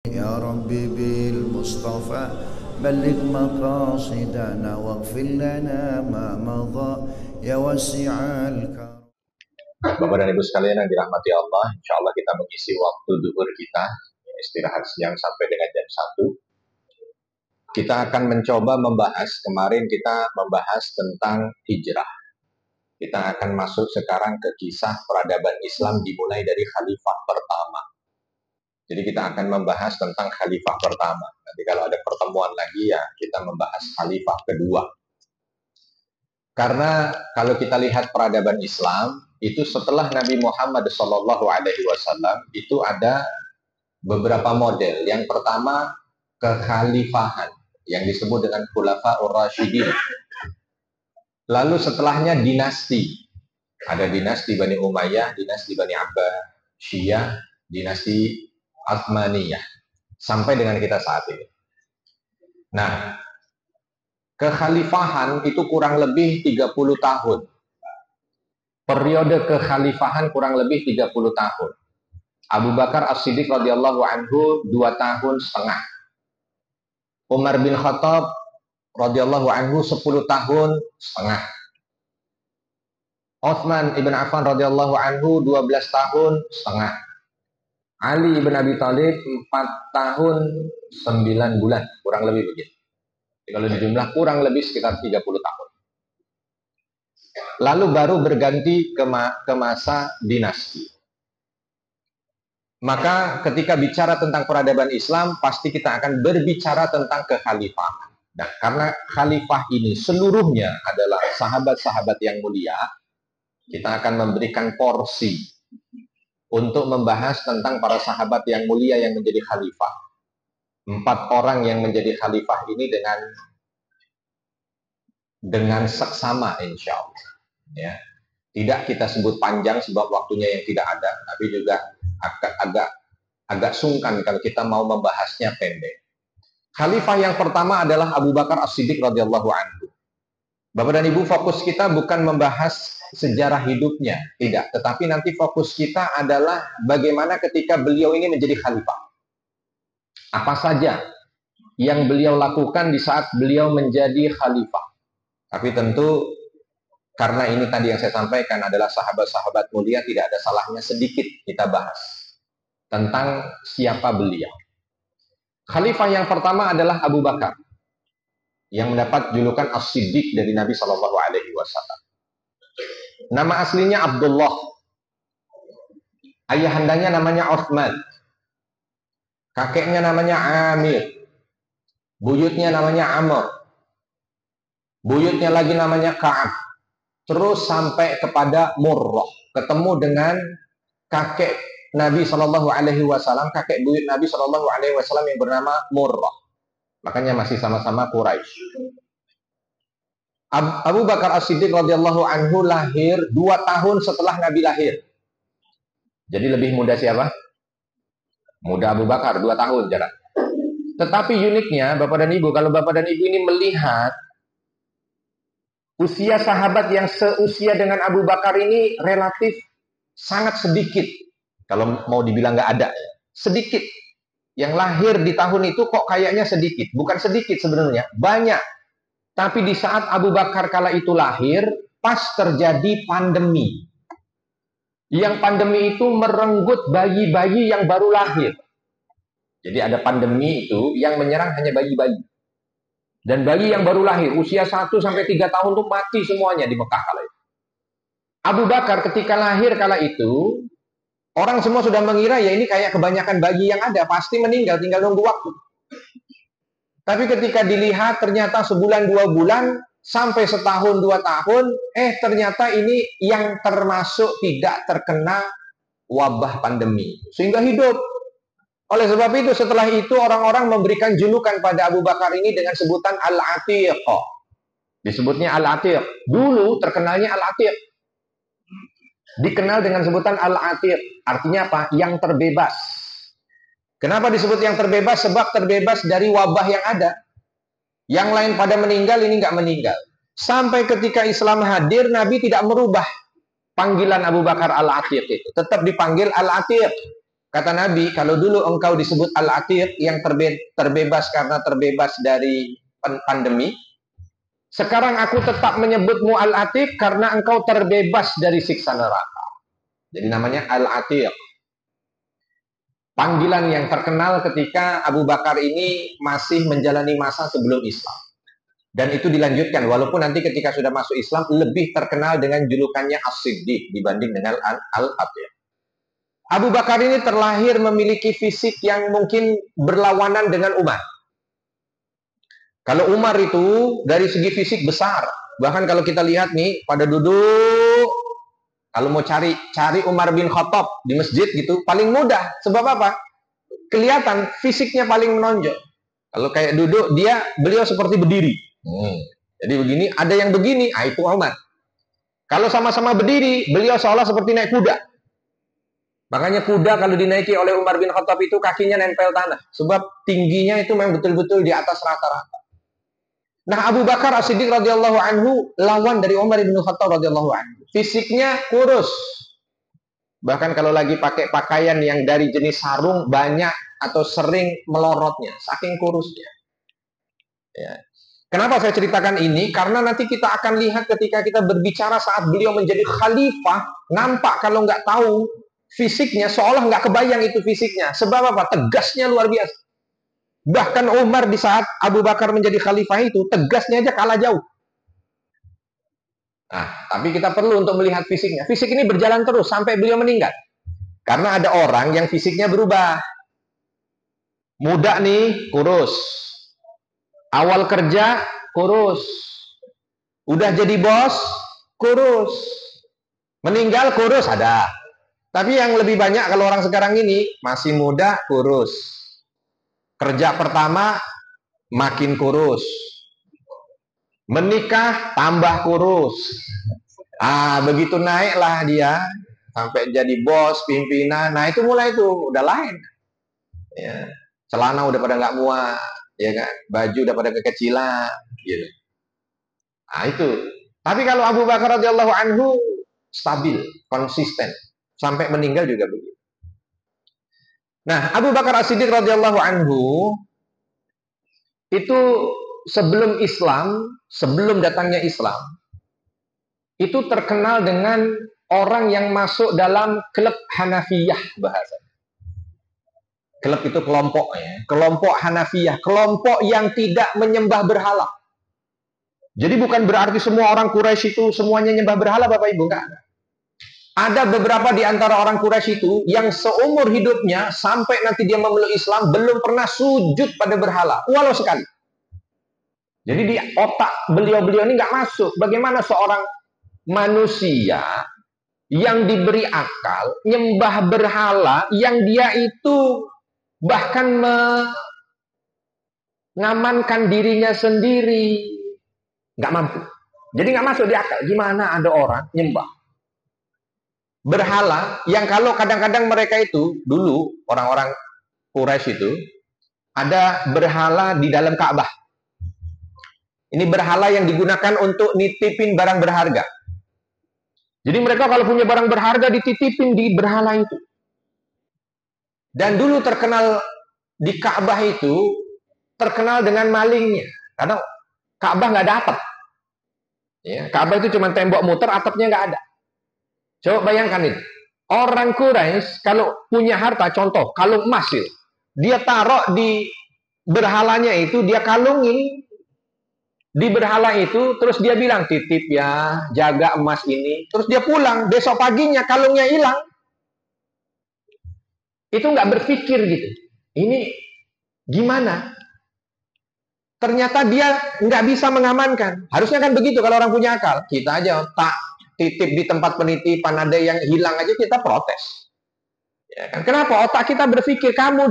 يا ربي بالمصطفى بلغ مقاصدنا واغفر لنا ما مضى يا واسع الكرم. Bapak dan Ibu sekalian yang dirahmati Allah, insya Allah kita mengisi waktu duhur kita, istirahat siang sampai dengan jam 1. Kita akan mencoba membahas, kemarin kita membahas tentang hijrah. Kita akan masuk sekarang ke kisah peradaban Islam dimulai dari khalifah pertama. Jadi kita akan membahas tentang khalifah pertama. Nanti kalau ada pertemuan lagi ya kita membahas khalifah kedua. Karena kalau kita lihat peradaban Islam, itu setelah Nabi Muhammad SAW itu ada beberapa model. Yang pertama kekhalifahan yang disebut dengan Khulafaur Rasyidin. Lalu setelahnya dinasti. Ada dinasti Bani Umayyah, dinasti Bani Abbasiyah, dinasti Utsmaniyah. Sampai dengan kita saat ini. Nah, kekhalifahan itu kurang lebih 30 tahun. Periode kekhalifahan kurang lebih 30 tahun. Abu Bakar As-Siddiq radhiyallahu anhu 2 tahun setengah. Umar bin Khattab radhiyallahu anhu 10 tahun setengah. Utsman ibn Affan radhiyallahu anhu 12 tahun setengah. Ali ibn Abi Thalib 4 tahun 9 bulan, kurang lebih begitu. Kalau dijumlah kurang lebih sekitar 30 tahun. Lalu baru berganti ke masa dinasti. Maka ketika bicara tentang peradaban Islam, pasti kita akan berbicara tentang kekhalifahan. Nah, karena khalifah ini seluruhnya adalah sahabat-sahabat yang mulia, kita akan memberikan porsi untuk membahas tentang para sahabat yang mulia yang menjadi khalifah. 4 orang yang menjadi khalifah ini dengan seksama insya Allah. Ya. Tidak kita sebut panjang sebab waktunya yang tidak ada, tapi juga agak sungkan kalau kita mau membahasnya pendek. Khalifah yang pertama adalah Abu Bakar As-Siddiq radhiyallahu anhu. Bapak dan Ibu, fokus kita bukan membahas sejarah hidupnya, tidak, tetapi nanti fokus kita adalah bagaimana ketika beliau ini menjadi khalifah. Apa saja yang beliau lakukan di saat beliau menjadi khalifah. Tapi tentu karena ini tadi yang saya sampaikan adalah sahabat-sahabat mulia, tidak ada salahnya sedikit kita bahas tentang siapa beliau. Khalifah yang pertama adalah Abu Bakar yang mendapat julukan As-Siddiq dari Nabi SAW. Nama aslinya Abdullah. Ayahandanya namanya Utsman. Kakeknya namanya Amir. Buyutnya namanya Amr. Buyutnya lagi namanya Ka'ab. Terus sampai kepada Murrah. Ketemu dengan kakek Nabi SAW, kakek buyut Nabi SAW yang bernama Murrah. Makanya masih sama-sama Quraisy. Abu Bakar As-Siddiq radhiyallahu anhu lahir 2 tahun setelah Nabi lahir. Jadi lebih muda siapa? Muda Abu Bakar, 2 tahun jarak. Tetapi uniknya, Bapak dan Ibu, kalau Bapak dan Ibu ini melihat usia sahabat yang seusia dengan Abu Bakar ini relatif sangat sedikit. Kalau mau dibilang nggak ada, sedikit. Yang lahir di tahun itu kok kayaknya sedikit. Bukan sedikit sebenarnya, banyak. Tapi di saat Abu Bakar kala itu lahir, pas terjadi pandemi. Yang pandemi itu merenggut bayi-bayi yang baru lahir. Jadi ada pandemi itu yang menyerang hanya bayi-bayi. Dan bayi yang baru lahir, usia 1 sampai 3 tahun itu mati semuanya di Mekah kala itu. Abu Bakar ketika lahir kala itu, orang semua sudah mengira ya ini kayak kebanyakan bayi yang ada, pasti meninggal, tinggal nunggu waktu. Tapi ketika dilihat ternyata sebulan 2 bulan, sampai setahun 2 tahun, ternyata ini yang termasuk tidak terkena wabah pandemi. Sehingga hidup. Oleh sebab itu, setelah itu orang-orang memberikan julukan pada Abu Bakar ini dengan sebutan Al-Atiq. Disebutnya Al-Atiq. Dulu terkenalnya Al-Atiq. Dikenal dengan sebutan Al-Atiq. Artinya apa? Yang terbebas. Kenapa disebut yang terbebas? Sebab terbebas dari wabah yang ada. Yang lain pada meninggal, ini nggak meninggal. Sampai ketika Islam hadir, Nabi tidak merubah panggilan Abu Bakar Al-Atiq itu. Tetap dipanggil Al-Atiq. Kata Nabi, kalau dulu engkau disebut Al-Atiq yang terbebas karena terbebas dari pandemi, sekarang aku tetap menyebutmu Al-Atiq karena engkau terbebas dari siksa neraka. Jadi namanya Al-Atiq. Panggilan yang terkenal ketika Abu Bakar ini masih menjalani masa sebelum Islam. Dan itu dilanjutkan, walaupun nanti ketika sudah masuk Islam, lebih terkenal dengan julukannya As-Siddiq dibanding dengan Al-Atiq. Abu Bakar ini terlahir memiliki fisik yang mungkin berlawanan dengan Umar. Kalau Umar itu dari segi fisik besar. Bahkan kalau kita lihat nih, pada duduk, kalau mau cari Umar bin Khattab di masjid gitu, paling mudah. Sebab apa? Kelihatan fisiknya paling menonjol. Kalau kayak duduk, beliau seperti berdiri. Jadi begini, ada yang begini, itu Umar. Kalau sama-sama berdiri, beliau seolah seperti naik kuda. Makanya kuda kalau dinaiki oleh Umar bin Khattab itu kakinya nempel tanah. Sebab tingginya itu memang betul-betul di atas rata-rata. Nah, Abu Bakar As-Siddiq radhiyallahu anhu lawan dari Umar bin Khattab radhiyallahu anhu. Fisiknya kurus. Bahkan kalau lagi pakai pakaian yang dari jenis sarung banyak atau sering melorotnya, saking kurusnya. Ya. Kenapa saya ceritakan ini? Karena nanti kita akan lihat ketika kita berbicara saat beliau menjadi khalifah, nampak kalau nggak tahu fisiknya seolah nggak kebayang itu fisiknya. Sebab apa? Tegasnya luar biasa. Bahkan Umar di saat Abu Bakar menjadi khalifah itu tegasnya aja kalah jauh. Nah, tapi kita perlu untuk melihat fisiknya. Fisik ini berjalan terus sampai beliau meninggal. Karena ada orang yang fisiknya berubah. Muda nih, kurus. Awal kerja, kurus. Udah jadi bos, kurus. Meninggal, kurus, ada. Tapi yang lebih banyak kalau orang sekarang ini, masih muda, kurus. Kerja pertama, makin kurus. Menikah, tambah kurus. Begitu naiklah dia, sampai jadi bos, pimpinan. Nah, itu mulai tuh, udah lain. Ya. Celana udah pada nggak muat, ya kan? Baju udah pada kekecilan, gitu. Nah, itu. Tapi kalau Abu Bakar radhiyallahu anhu, stabil, konsisten. Sampai meninggal juga begitu. Nah, Abu Bakar As-Siddiq radhiyallahu anhu itu sebelum Islam, sebelum datangnya Islam, itu terkenal dengan orang yang masuk dalam klub Hanafiyah bahasa. Klub itu kelompok ya, kelompok Hanafiyah, kelompok yang tidak menyembah berhala. Jadi bukan berarti semua orang Quraisy itu semuanya nyembah berhala, Bapak Ibu, enggak. Ada beberapa di antara orang Quraisy itu yang seumur hidupnya sampai nanti dia memeluk Islam belum pernah sujud pada berhala, walau sekali. Jadi di otak beliau-beliau ini nggak masuk bagaimana seorang manusia yang diberi akal nyembah berhala yang dia itu bahkan mengamankan dirinya sendiri, nggak mampu. Jadi nggak masuk di akal. Gimana ada orang nyembah berhala yang kalau kadang-kadang mereka itu dulu orang-orang Quraisy itu ada berhala di dalam Ka'bah. Ini berhala yang digunakan untuk nitipin barang berharga. Jadi mereka kalau punya barang berharga dititipin di berhala itu. Dan dulu terkenal di Ka'bah itu terkenal dengan malingnya. Karena Ka'bah nggak ada atap. Ya, Ka'bah itu cuma tembok muter, atapnya nggak ada. Coba bayangkan ini. Orang Quraisy kalau punya harta, contoh kalung emas itu, dia taruh di berhalanya itu, dia kalungin di berhala itu, terus dia bilang titip ya, jaga emas ini. Terus dia pulang, besok paginya kalungnya hilang. Itu nggak berpikir gitu. Ini gimana? Ternyata dia nggak bisa mengamankan. Harusnya kan begitu kalau orang punya akal. Kita aja tak titip di tempat penitipan, ada yang hilang aja kita protes. Ya kan? Kenapa? Otak kita berpikir kamu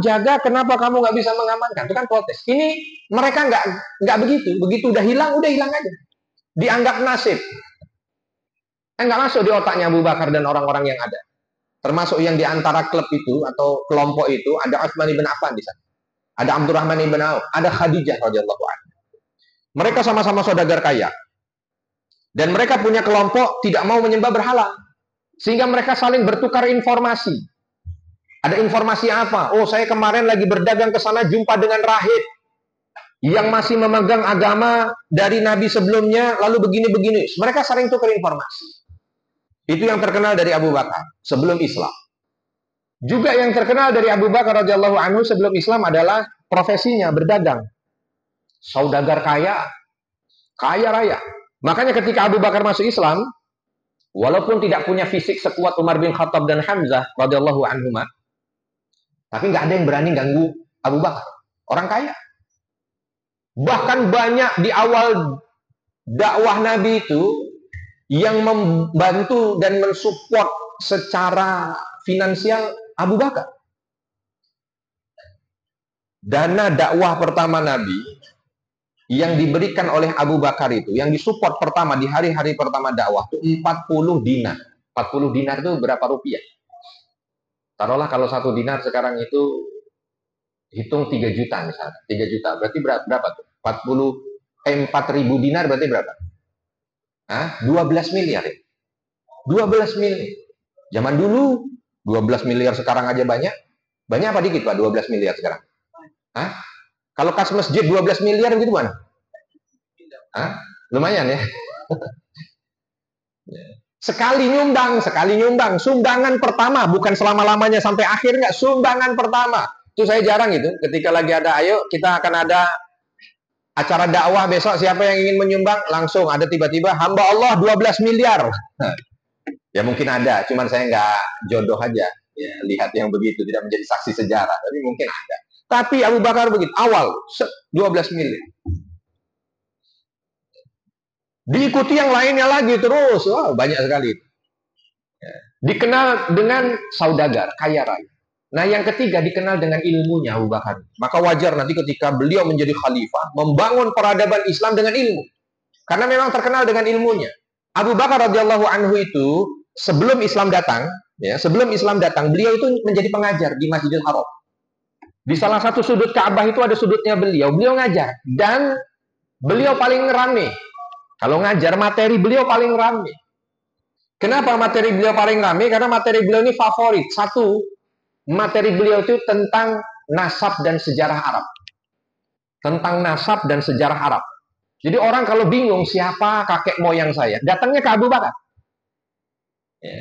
jaga, kenapa kamu nggak bisa mengamankan? Itu kan protes. Ini mereka nggak begitu. Begitu udah hilang aja. Dianggap nasib. Nggak masuk di otaknya Abu Bakar dan orang-orang yang ada. Termasuk yang di antara klub itu atau kelompok itu ada Utsman bin Affan di sana. Ada Abdurrahman bin Auf, ada Khadijah radhiyallahu anha. Mereka sama-sama saudagar kaya. Dan mereka punya kelompok tidak mau menyembah berhala. Sehingga mereka saling bertukar informasi. Ada informasi apa? Oh, saya kemarin lagi berdagang ke sana, jumpa dengan rahib yang masih memegang agama dari Nabi sebelumnya, lalu begini-begini. Mereka sering tukar informasi. Itu yang terkenal dari Abu Bakar sebelum Islam. Juga yang terkenal dari Abu Bakar radhiyallahu anhu sebelum Islam adalah profesinya berdagang. Saudagar kaya, kaya raya. Makanya ketika Abu Bakar masuk Islam, walaupun tidak punya fisik sekuat Umar bin Khattab dan Hamzah radhiyallahu anhuma, tapi nggak ada yang berani ganggu Abu Bakar. Orang kaya. Bahkan banyak di awal dakwah Nabi itu yang membantu dan mensupport secara finansial Abu Bakar. Dana dakwah pertama Nabi yang diberikan oleh Abu Bakar itu, yang disupport pertama di hari-hari pertama dakwah itu 40 dinar. 40 dinar itu berapa rupiah? Taruhlah kalau 1 dinar sekarang itu hitung 3 juta misalnya. 3 juta. Berarti berapa tuh? 4.000 dinar berarti berapa? 12 miliar ya? 12 miliar. Zaman dulu 12 miliar sekarang aja banyak. Banyak apa dikit Pak 12 miliar sekarang? Kalau kas masjid 12 miliar gitu mana? Lumayan ya. Sekali nyumbang. Sumbangan pertama, bukan selama-lamanya sampai akhir, enggak. Sumbangan pertama. Itu saya jarang itu. Ketika lagi ada, ayo kita akan ada acara dakwah besok, siapa yang ingin menyumbang, langsung ada tiba-tiba hamba Allah 12 miliar. Ya mungkin ada, cuman saya nggak jodoh aja. Ya, lihat yang begitu, tidak menjadi saksi sejarah. Tapi mungkin ada. Tapi Abu Bakar begitu, awal 12 miliar. Diikuti yang lainnya lagi terus, banyak sekali. Ya. Dikenal dengan saudagar, kaya raya. Nah yang ketiga dikenal dengan ilmunya Abu Bakar. Maka wajar nanti ketika beliau menjadi khalifah, membangun peradaban Islam dengan ilmu. Karena memang terkenal dengan ilmunya. Abu Bakar radhiyallahu anhu itu sebelum Islam datang, beliau itu menjadi pengajar di Masjidil Haram. Di salah satu sudut Ka'bah itu ada sudutnya beliau ngajar. Dan beliau paling rame. Kalau ngajar, materi beliau paling rame. Kenapa materi beliau paling rame? Karena materi beliau ini favorit. Satu, materi beliau itu tentang nasab dan sejarah Arab. Tentang nasab dan sejarah Arab. Jadi orang kalau bingung siapa kakek moyang saya, datangnya ke Abu Bakar. Ya.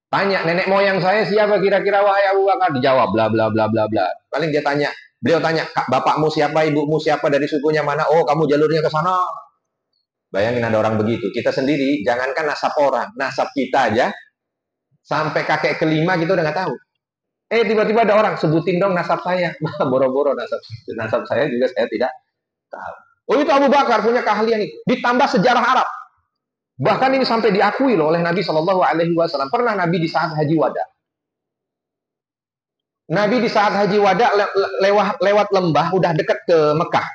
Tanya, nenek moyang saya siapa kira-kira wahai Abu Bakar? Dijawab, bla bla bla bla bla. Paling dia tanya, beliau tanya, bapakmu siapa, ibumu siapa, dari sukunya mana? Oh, kamu jalurnya ke sana. Bayangin ada orang begitu. Kita sendiri, jangankan nasab orang, nasab kita aja, sampai kakek kelima kita udah nggak tahu. Tiba-tiba ada orang, sebutin dong nasab saya. Boro-boro nasab saya juga saya tidak tahu. Oh, itu Abu Bakar punya keahlian itu. Ditambah sejarah Arab. Bahkan ini sampai diakui loh oleh Nabi Shallallahu Alaihi Wasallam. Pernah Nabi di saat haji wada. Nabi di saat haji wada lewat lembah, udah dekat ke Mekah.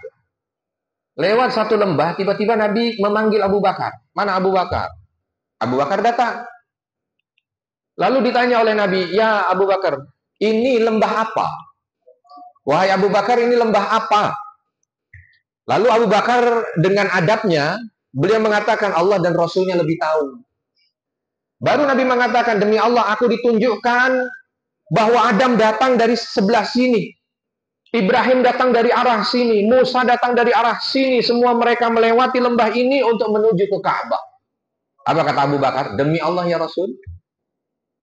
Lewat satu lembah, tiba-tiba Nabi memanggil Abu Bakar. Mana Abu Bakar? Abu Bakar datang. Lalu ditanya oleh Nabi, ya Abu Bakar, ini lembah apa? Wahai Abu Bakar, ini lembah apa? Lalu Abu Bakar dengan adabnya, beliau mengatakan Allah dan Rasulnya lebih tahu. Baru Nabi mengatakan, demi Allah aku ditunjukkan bahwa Adam datang dari sebelah sini. Ibrahim datang dari arah sini. Musa datang dari arah sini. Semua mereka melewati lembah ini untuk menuju ke Ka'bah. Apa kata Abu Bakar? Demi Allah ya Rasul.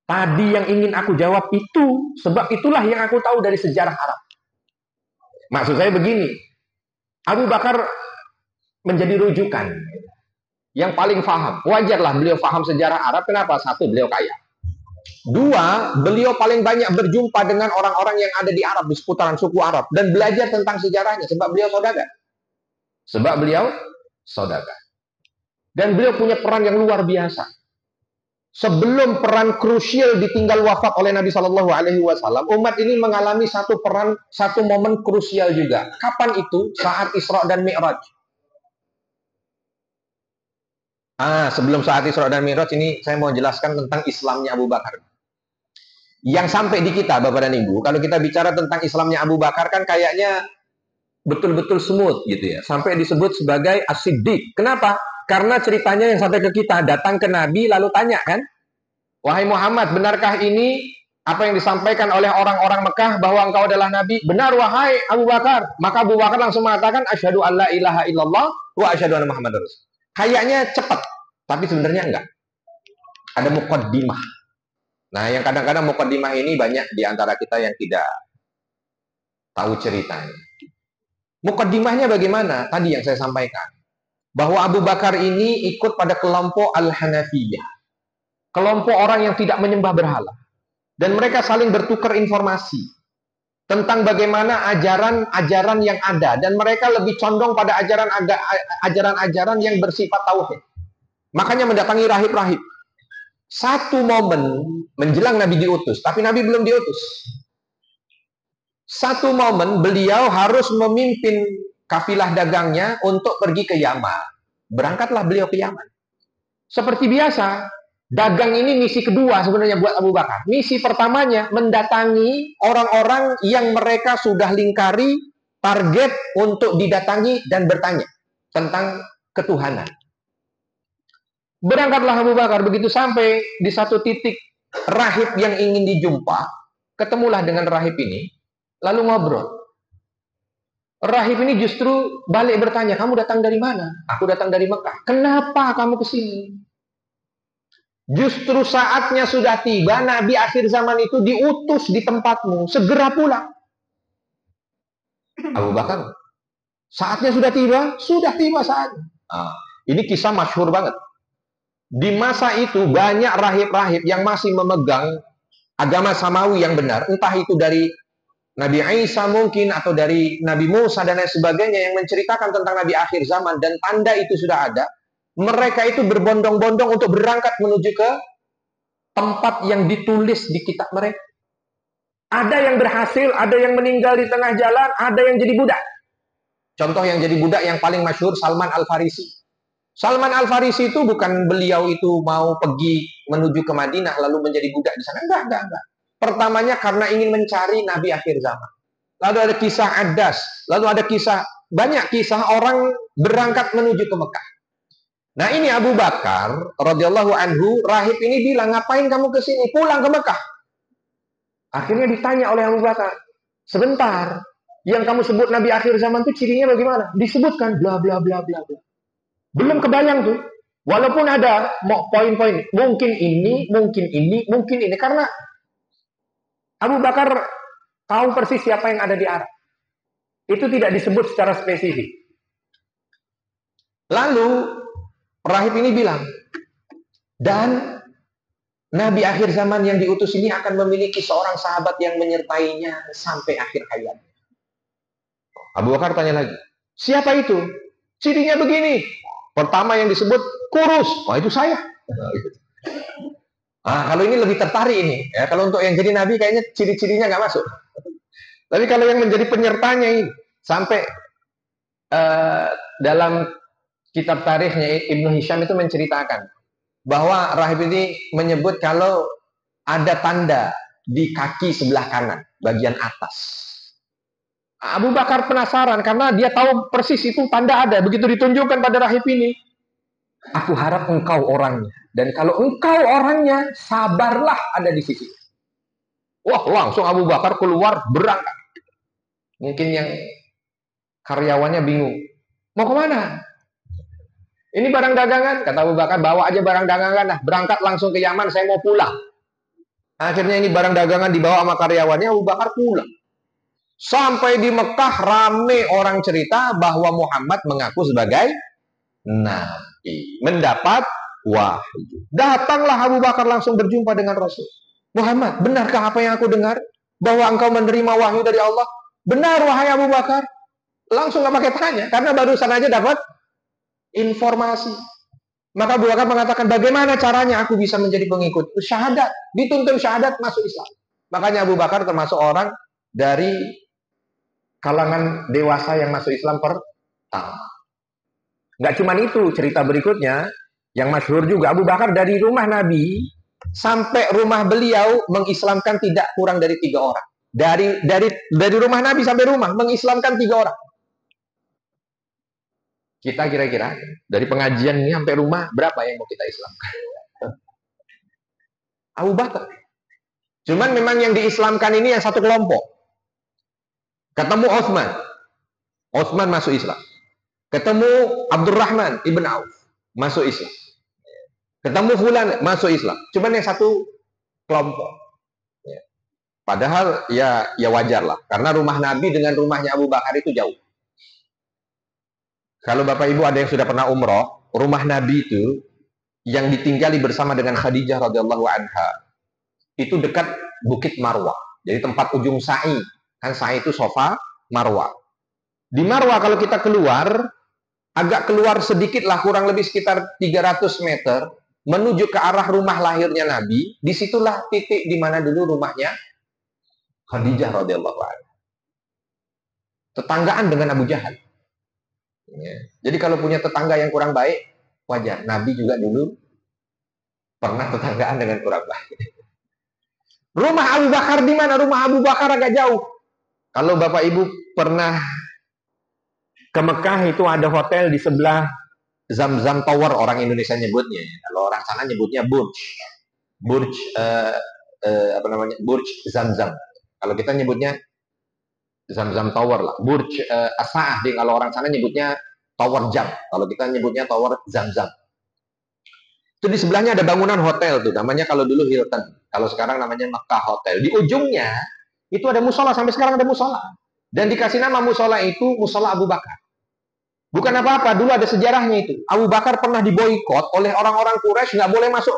Tadi yang ingin aku jawab itu. Sebab itulah yang aku tahu dari sejarah Arab. Maksud saya begini. Abu Bakar menjadi rujukan. Yang paling paham. Wajarlah beliau paham sejarah Arab. Kenapa? Satu, beliau kaya. Dua, beliau paling banyak berjumpa dengan orang-orang yang ada di Arab, di seputaran suku Arab. Dan belajar tentang sejarahnya. Sebab beliau saudagar. Dan beliau punya peran yang luar biasa. Sebelum peran krusial ditinggal wafat oleh Nabi Shallallahu Alaihi Wasallam, umat ini mengalami satu momen krusial juga. Kapan itu? Saat Isra dan Mi'raj. Sebelum saat Isra dan Mi'raj ini saya mau jelaskan tentang Islamnya Abu Bakar. Yang sampai di kita, Bapak dan Ibu, kalau kita bicara tentang Islamnya Abu Bakar kan kayaknya betul-betul smooth gitu ya. Sampai disebut sebagai As-Siddiq. Kenapa? Karena ceritanya yang sampai ke kita, datang ke Nabi lalu tanya kan, wahai Muhammad, benarkah ini apa yang disampaikan oleh orang-orang Mekah bahwa engkau adalah Nabi, benar wahai Abu Bakar. Maka Abu Bakar langsung mengatakan, asyhadu an la ilaha illallah wa asyhadu anna Muhammadar Rasul. Kayaknya cepat, tapi sebenarnya enggak. Ada muqaddimah. Nah, yang kadang-kadang muqaddimah ini banyak di antara kita yang tidak tahu ceritanya. Muqaddimahnya bagaimana? Tadi yang saya sampaikan. Bahwa Abu Bakar ini ikut pada kelompok Al-Hanafiyah. Kelompok orang yang tidak menyembah berhala. Dan mereka saling bertukar informasi tentang bagaimana ajaran-ajaran yang ada. Dan mereka lebih condong pada ajaran-ajaran yang bersifat tauhid. Makanya mendatangi rahib-rahib. Satu momen menjelang Nabi diutus, tapi Nabi belum diutus. Satu momen beliau harus memimpin kafilah dagangnya untuk pergi ke Yaman. Berangkatlah beliau ke Yaman. Seperti biasa, dagang ini misi kedua sebenarnya buat Abu Bakar. Misi pertamanya mendatangi orang-orang yang mereka sudah lingkari target untuk didatangi dan bertanya tentang ketuhanan. Berangkatlah Abu Bakar, begitu sampai di satu titik rahib yang ingin dijumpa, ketemulah dengan rahib ini, lalu ngobrol. Rahib ini justru balik bertanya, kamu datang dari mana? Aku datang dari Mekah. Kenapa kamu ke sini? Justru saatnya sudah tiba, Nabi akhir zaman itu diutus di tempatmu. Segera pulang. Abu Bakar, saatnya sudah tiba saatnya. Nah, ini kisah masyhur banget. Di masa itu banyak rahib-rahib yang masih memegang agama Samawi yang benar. Entah itu dari Nabi Isa mungkin, atau dari Nabi Musa dan lain sebagainya yang menceritakan tentang Nabi akhir zaman. Dan tanda itu sudah ada. Mereka itu berbondong-bondong untuk berangkat menuju ke tempat yang ditulis di kitab mereka. Ada yang berhasil, ada yang meninggal di tengah jalan, ada yang jadi budak. Contoh yang jadi budak yang paling masyhur, Salman Al-Farisi. Salman Al-Farisi itu bukan beliau itu mau pergi menuju ke Madinah lalu menjadi budak di sana. Enggak. Pertamanya karena ingin mencari Nabi akhir zaman. Lalu ada kisah Adas, lalu ada banyak kisah orang berangkat menuju ke Mekah. Nah, ini Abu Bakar radhiyallahu anhu, rahib ini bilang, ngapain kamu ke sini? Pulang ke Mekah. Akhirnya ditanya oleh Abu Bakar, sebentar, yang kamu sebut Nabi akhir zaman itu cirinya bagaimana? Disebutkan bla bla bla bla. Belum kebayang tuh. Walaupun ada poin-poin, mungkin ini, karena Abu Bakar tahu persis siapa yang ada di Arab. Itu tidak disebut secara spesifik. Lalu rahib ini bilang, dan Nabi akhir zaman yang diutus ini akan memiliki seorang sahabat yang menyertainya sampai akhir hayat. Abu Bakar tanya lagi, siapa itu? Cirinya begini. Pertama yang disebut kurus. Oh, itu saya. Kalau ini lebih tertarik ini. Ya, kalau untuk yang jadi Nabi kayaknya ciri-cirinya nggak masuk. Tapi kalau yang menjadi penyertanya ini, sampai dalam kitab tarikhnya Ibnu Hisham itu menceritakan bahwa rahib ini menyebut kalau ada tanda di kaki sebelah kanan, bagian atas. Abu Bakar penasaran karena dia tahu persis itu tanda ada. Begitu ditunjukkan pada rahib ini, aku harap engkau orangnya. Dan kalau engkau orangnya, sabarlah ada di sisi. Wah, langsung Abu Bakar keluar berangkat. Mungkin yang karyawannya bingung. Mau kemana? Ini barang dagangan. Kata Abu Bakar, bawa aja barang dagangan lah. Berangkat langsung ke Yaman, saya mau pulang. Akhirnya ini barang dagangan dibawa sama karyawannya, Abu Bakar pulang. Sampai di Mekah rame orang cerita bahwa Muhammad mengaku sebagai Nabi. Mendapat wahyu. Datanglah Abu Bakar langsung berjumpa dengan Rasul. Muhammad, benarkah apa yang aku dengar? Bahwa engkau menerima wahyu dari Allah? Benar wahai Abu Bakar. Langsung gak pakai tanya. Karena barusan aja dapat informasi. Maka Abu Bakar mengatakan, bagaimana caranya aku bisa menjadi pengikut? Syahadat. Dituntun syahadat masuk Islam. Makanya Abu Bakar termasuk orang dari kalangan dewasa yang masuk Islam pertama. Nggak cuma itu, cerita berikutnya yang masyhur juga, Abu Bakar dari rumah Nabi sampai rumah beliau mengislamkan tidak kurang dari 3 orang. Dari rumah Nabi sampai rumah mengislamkan 3 orang. Kita kira-kira dari pengajian ini sampai rumah berapa yang mau kita islamkan? Abu Bakar. Cuman memang yang diislamkan ini yang satu kelompok. Ketemu Utsman masuk Islam. Ketemu Abdurrahman ibn Auf masuk Islam. Ketemu fulan masuk Islam. Cuman yang satu kelompok. Padahal ya wajar lah, karena rumah Nabi dengan rumahnya Abu Bakar itu jauh. Kalau Bapak Ibu ada yang sudah pernah umroh, rumah Nabi itu yang ditinggali bersama dengan Khadijah radhiyallahu anha itu dekat Bukit Marwah. Jadi tempat ujung sa'i, kan sa'i itu Safa, Marwah. Di Marwah kalau kita keluar, agak keluar sedikit lah, kurang lebih sekitar 300 meter menuju ke arah rumah lahirnya Nabi. Disitulah titik di mana dulu rumahnya Khadijah radhiyallahu anha. Tetanggaan dengan Abu Jahal. Ya. Jadi kalau punya tetangga yang kurang baik, wajar. Nabi juga dulu pernah tetanggaan dengan kurang baik. Rumah Abu Bakar di mana? Rumah Abu Bakar agak jauh. Kalau Bapak Ibu pernah ke Mekah, itu ada hotel di sebelah Zamzam Tower, orang Indonesia nyebutnya. Kalau orang sana nyebutnya Burj Zamzam. Kalau kita nyebutnya Zamzam Tower lah. Burj As-Sa'ah. Kalau orang sana nyebutnya Tower Jam. Kalau kita nyebutnya Tower Zamzam. Itu di sebelahnya ada bangunan hotel tuh. Namanya kalau dulu Hilton. Kalau sekarang namanya Mekah Hotel. Di ujungnya itu ada musola. Sampai sekarang ada musola. Dan dikasih nama musola itu Musola Abu Bakar. Bukan apa-apa. Dulu ada sejarahnya itu. Abu Bakar pernah diboikot oleh orang-orang Quraisy, nggak boleh masuk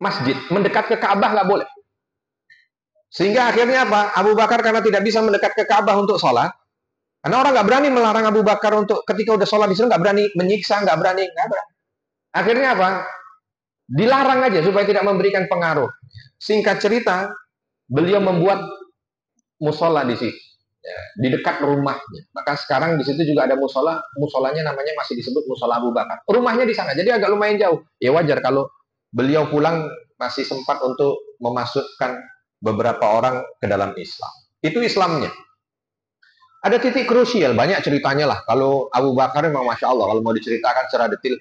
masjid. Mendekat ke Ka'bah nggak boleh. Sehingga akhirnya apa? Abu Bakar karena tidak bisa mendekat ke Ka'bah untuk sholat, karena orang nggak berani melarang Abu Bakar untuk ketika udah sholat di sana, nggak berani menyiksa, nggak berani. Akhirnya apa? Dilarang aja supaya tidak memberikan pengaruh. Singkat cerita, beliau membuat musola di situ, ya, di dekat rumahnya. Maka sekarang di situ juga ada musola. Musolanya namanya masih disebut Musola Abu Bakar. Rumahnya di sana, jadi agak lumayan jauh. Ya wajar kalau beliau pulang masih sempat untuk memasukkan beberapa orang ke dalam Islam. Itu Islamnya. Ada titik krusial, banyak ceritanya lah. Kalau Abu Bakar memang Masya Allah, kalau mau diceritakan secara detail.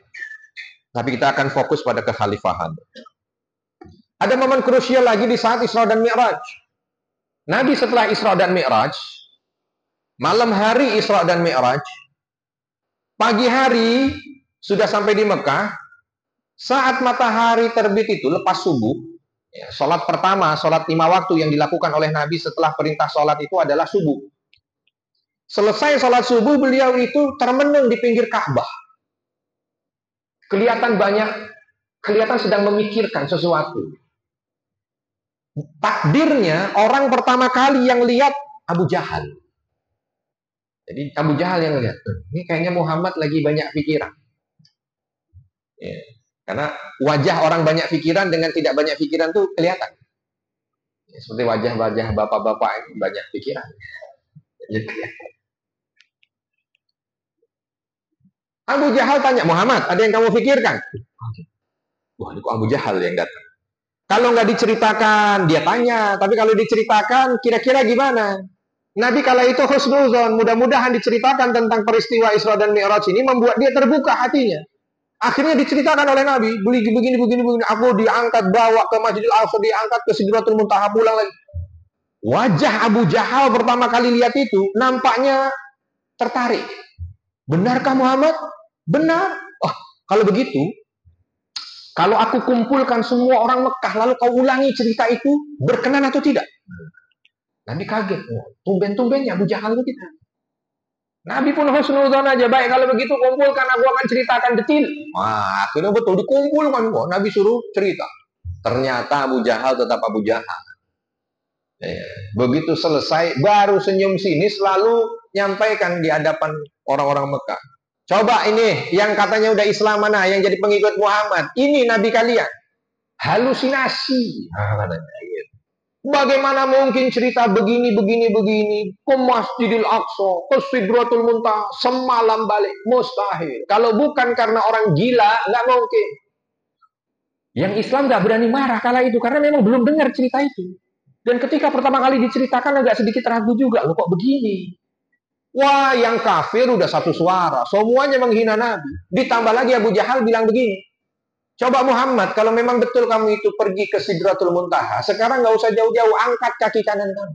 Tapi kita akan fokus pada kekhalifahan. Ada momen krusial lagi di saat Isra dan Mi'raj. Nabi setelah Isra dan Mi'raj, malam hari Isra dan Mi'raj, pagi hari sudah sampai di Mekah. Saat matahari terbit itu, lepas subuh, ya, sholat pertama, sholat 5 waktu yang dilakukan oleh Nabi setelah perintah sholat itu adalah subuh. Selesai sholat subuh, beliau itu termenung di pinggir Ka'bah. Kelihatan sedang memikirkan sesuatu. Takdirnya, orang pertama kali yang lihat Abu Jahal. Jadi Abu Jahal yang lihat, ini kayaknya Muhammad lagi banyak pikiran. Ya. Karena wajah orang banyak pikiran dengan tidak banyak pikiran itu kelihatan. Ya, seperti wajah-wajah bapak-bapak ini banyak pikiran. Jadi, Abu Jahal tanya, Muhammad, ada yang kamu pikirkan? Wah, ini kok Abu Jahal yang datang. Kalau nggak diceritakan, dia tanya. Tapi kalau diceritakan, kira-kira gimana? Nabi kala itu husnuzon. Mudah-mudahan diceritakan tentang peristiwa Isra dan Mi'raj ini membuat dia terbuka hatinya. Akhirnya diceritakan oleh Nabi, begini. Aku diangkat, bawa ke Masjidil Aqsa, diangkat ke Sidratul Muntaha, pulang lagi. Wajah Abu Jahal pertama kali lihat itu, nampaknya tertarik. Benarkah Muhammad? Benar. Oh, kalau begitu, kalau aku kumpulkan semua orang Mekah, lalu kau ulangi cerita itu, berkenan atau tidak? Nabi kaget. Tumben-tumbennya Abu Jahal itu kita. Nabi pun husnuzon aja. Baik, kalau begitu kumpulkan, aku akan ceritakan detil. Wah, akhirnya betul dikumpulkan. Nabi suruh cerita. Ternyata Abu Jahal tetap Abu Jahal. Begitu selesai, baru senyum sinis, lalu nyampaikan di hadapan orang-orang Mekah. Coba ini, yang katanya udah Islam mana, yang jadi pengikut Muhammad. Ini Nabi kalian. Halusinasi. Bagaimana mungkin cerita begini, ke Masjidil Aqsa, ke Sidratul Muntaha, semalam balik, mustahil. Kalau bukan karena orang gila, nggak mungkin. Yang Islam nggak berani marah kala itu, karena memang belum dengar cerita itu. Dan ketika pertama kali diceritakan, agak sedikit ragu juga, loh kok begini? Wah, yang kafir udah satu suara, semuanya menghina Nabi. Ditambah lagi Abu Jahal bilang begini, Coba Muhammad, kalau memang betul kamu itu pergi ke Sidratul Muntaha, sekarang nggak usah jauh-jauh, angkat kaki kanan kamu.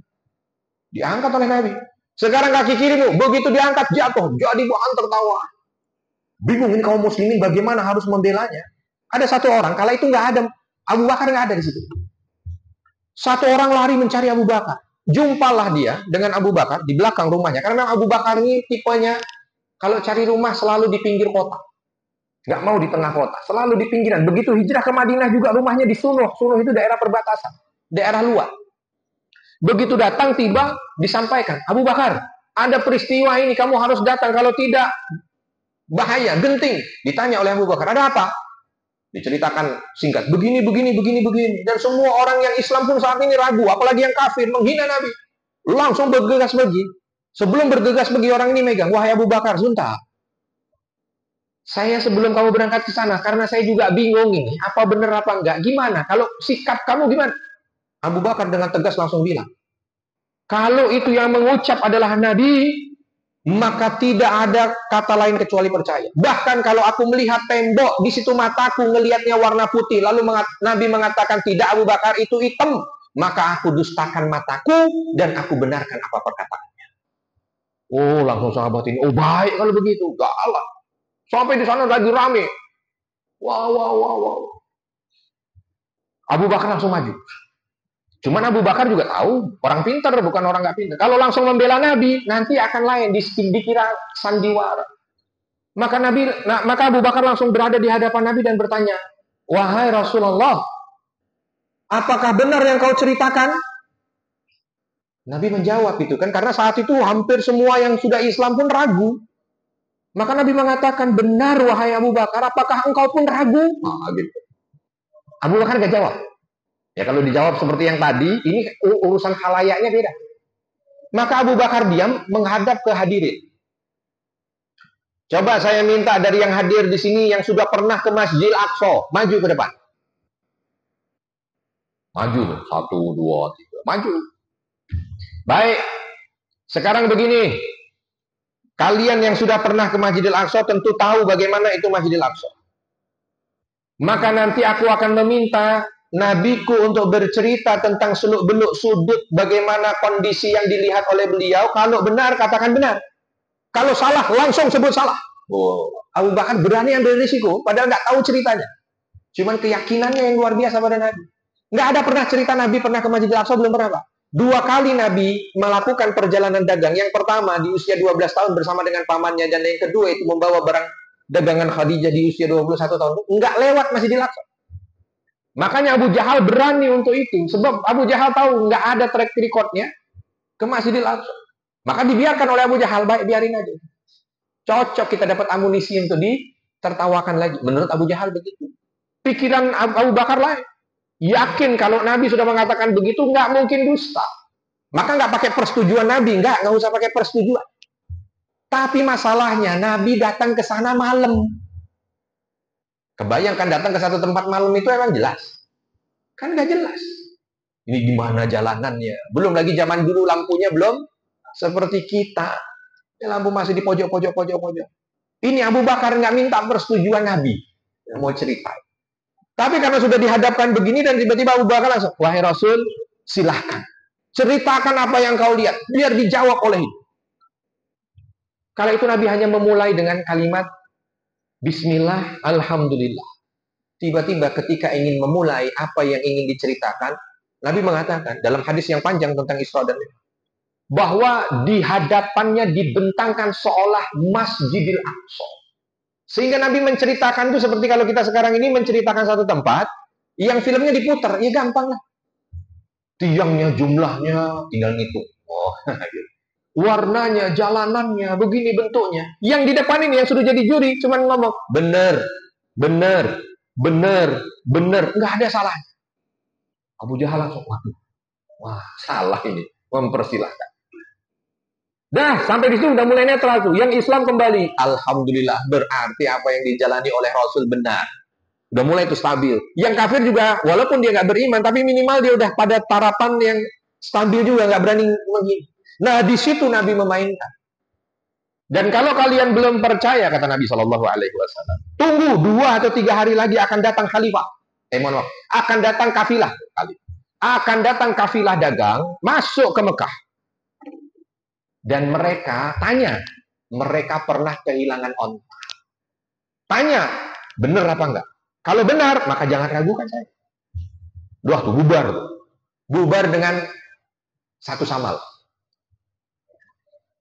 Diangkat oleh Nabi. Sekarang kaki kirimu, begitu diangkat jatuh, jadi bahan tertawa. Bingung ini kaum muslimin bagaimana harus membelanya. Ada satu orang, kala itu nggak ada, Abu Bakar nggak ada di situ. Satu orang lari mencari Abu Bakar. Jumpalah dia dengan Abu Bakar di belakang rumahnya. Karena memang Abu Bakar ini tipenya, kalau cari rumah selalu di pinggir kota. Nggak mau di tengah kota, selalu di pinggiran. Begitu hijrah ke Madinah juga rumahnya di Sunuh. Sunuh itu daerah perbatasan, daerah luar. Begitu datang tiba, disampaikan, Abu Bakar, ada peristiwa ini, kamu harus datang. Kalau tidak, bahaya, genting. Ditanya oleh Abu Bakar, ada apa? Diceritakan singkat, begini. Dan semua orang yang Islam pun saat ini ragu, apalagi yang kafir, menghina Nabi. Langsung bergegas pergi. Sebelum bergegas pergi, orang ini megang, wahai Abu Bakar, sebentar. Saya sebelum kamu berangkat ke sana, karena saya juga bingung ini, apa benar apa enggak, gimana? Kalau sikap kamu gimana? Abu Bakar dengan tegas langsung bilang, kalau itu yang mengucap adalah Nabi, maka tidak ada kata lain kecuali percaya. Bahkan kalau aku melihat tembok, di situ mataku ngelihatnya warna putih, lalu Nabi mengatakan tidak, Abu Bakar itu hitam, maka aku dustakan mataku dan aku benarkan apa perkataannya. Oh, langsung sahabat ini, oh baik kalau begitu, galak. Sampai di sana lagi rame. Wow. Abu Bakar langsung maju. Cuman Abu Bakar juga tahu, orang pintar bukan orang nggak pintar. Kalau langsung membela Nabi, nanti akan lain, dikira sandiwara. Maka Abu Bakar langsung berada di hadapan Nabi dan bertanya, wahai Rasulullah, apakah benar yang kau ceritakan? Nabi menjawab itu kan, karena saat itu hampir semua yang sudah Islam pun ragu. Maka Nabi mengatakan, benar wahai Abu Bakar, apakah engkau pun ragu? Gitu. Abu Bakar gak jawab. Ya kalau dijawab seperti yang tadi, ini urusan halayaknya beda. Maka Abu Bakar diam menghadap ke hadirin. Coba saya minta dari yang hadir di sini yang sudah pernah ke Masjidil Aqsa, maju ke depan. Maju, 1, 2, 3, maju. Baik, sekarang begini. Kalian yang sudah pernah ke Masjidil Aqsa tentu tahu bagaimana itu Masjidil Aqsa. Maka nanti aku akan meminta nabiku untuk bercerita tentang seluk-beluk sudut bagaimana kondisi yang dilihat oleh beliau. Kalau benar, katakan benar. Kalau salah, langsung sebut salah. Oh, Abu Bakar berani ambil risiko, padahal nggak tahu ceritanya. Cuman keyakinannya yang luar biasa pada Nabi. Nggak ada pernah cerita Nabi pernah ke Masjidil Aqsa, belum pernah, Pak. 2 kali Nabi melakukan perjalanan dagang. Yang pertama di usia 12 tahun bersama dengan pamannya, dan yang kedua itu membawa barang dagangan Khadijah di usia 21 tahun. Enggak lewat Masjidil Aqsa. Makanya Abu Jahal berani untuk itu, sebab Abu Jahal tahu nggak ada track recordnya ke Masjidil Aqsa. Maka dibiarkan oleh Abu Jahal, baik biarin aja. Cocok kita dapat amunisi untuk ditertawakan lagi. Menurut Abu Jahal begitu. Pikiran Abu Bakar lain. Yakin kalau Nabi sudah mengatakan begitu, nggak mungkin dusta. Maka nggak pakai persetujuan Nabi, nggak usah pakai persetujuan. Tapi masalahnya Nabi datang ke sana malam. Kebayangkan datang ke satu tempat malam itu emang jelas? Kan nggak jelas. Ini gimana jalanannya? Belum lagi zaman dulu lampunya belum seperti kita. Ya, lampu masih di pojok. Ini Abu Bakar nggak minta persetujuan Nabi. Yang mau cerita. Tapi karena sudah dihadapkan begini dan tiba-tiba Abu Bakar langsung, wahai Rasul, silahkan. Ceritakan apa yang kau lihat. Biar dijawab oleh itu. Kala itu Nabi hanya memulai dengan kalimat, Bismillah, Alhamdulillah. Tiba-tiba ketika ingin memulai apa yang ingin diceritakan, Nabi mengatakan dalam hadis yang panjang tentang Isra dan Mi'raj, bahwa di hadapannya dibentangkan seolah Masjidil Aqsa. Sehingga Nabi menceritakan itu seperti kalau kita sekarang ini menceritakan satu tempat, yang filmnya diputar, ya gampang lah. Tiangnya, jumlahnya, tinggal ngitung. Oh, warnanya, jalanannya, begini bentuknya. Yang di depan ini yang sudah jadi juri, cuma ngomong, benar. Nggak ada salahnya. Abu Jahal langsung, waduh, wah salah ini, mempersilahkan. Dah, sampai di situ udah mulai netral tuh. Yang Islam kembali. Alhamdulillah, berarti apa yang dijalani oleh Rasul benar. Udah mulai itu stabil. Yang kafir juga, walaupun dia nggak beriman, tapi minimal dia udah pada tarapan yang stabil juga, nggak berani menghina. Nah, di situ Nabi memainkan. Dan kalau kalian belum percaya, kata Nabi Shallallahu Alaihi Wasallam, tunggu 2 atau 3 hari lagi akan datang khalifah. Mohon maaf, akan datang kafilah. Akan datang kafilah dagang masuk ke Mekah. Dan mereka tanya, mereka pernah kehilangan onta. Tanya, benar apa enggak? Kalau benar, maka jangan ragukan saya. Wah, tuh bubar. Bubar dengan satu samal.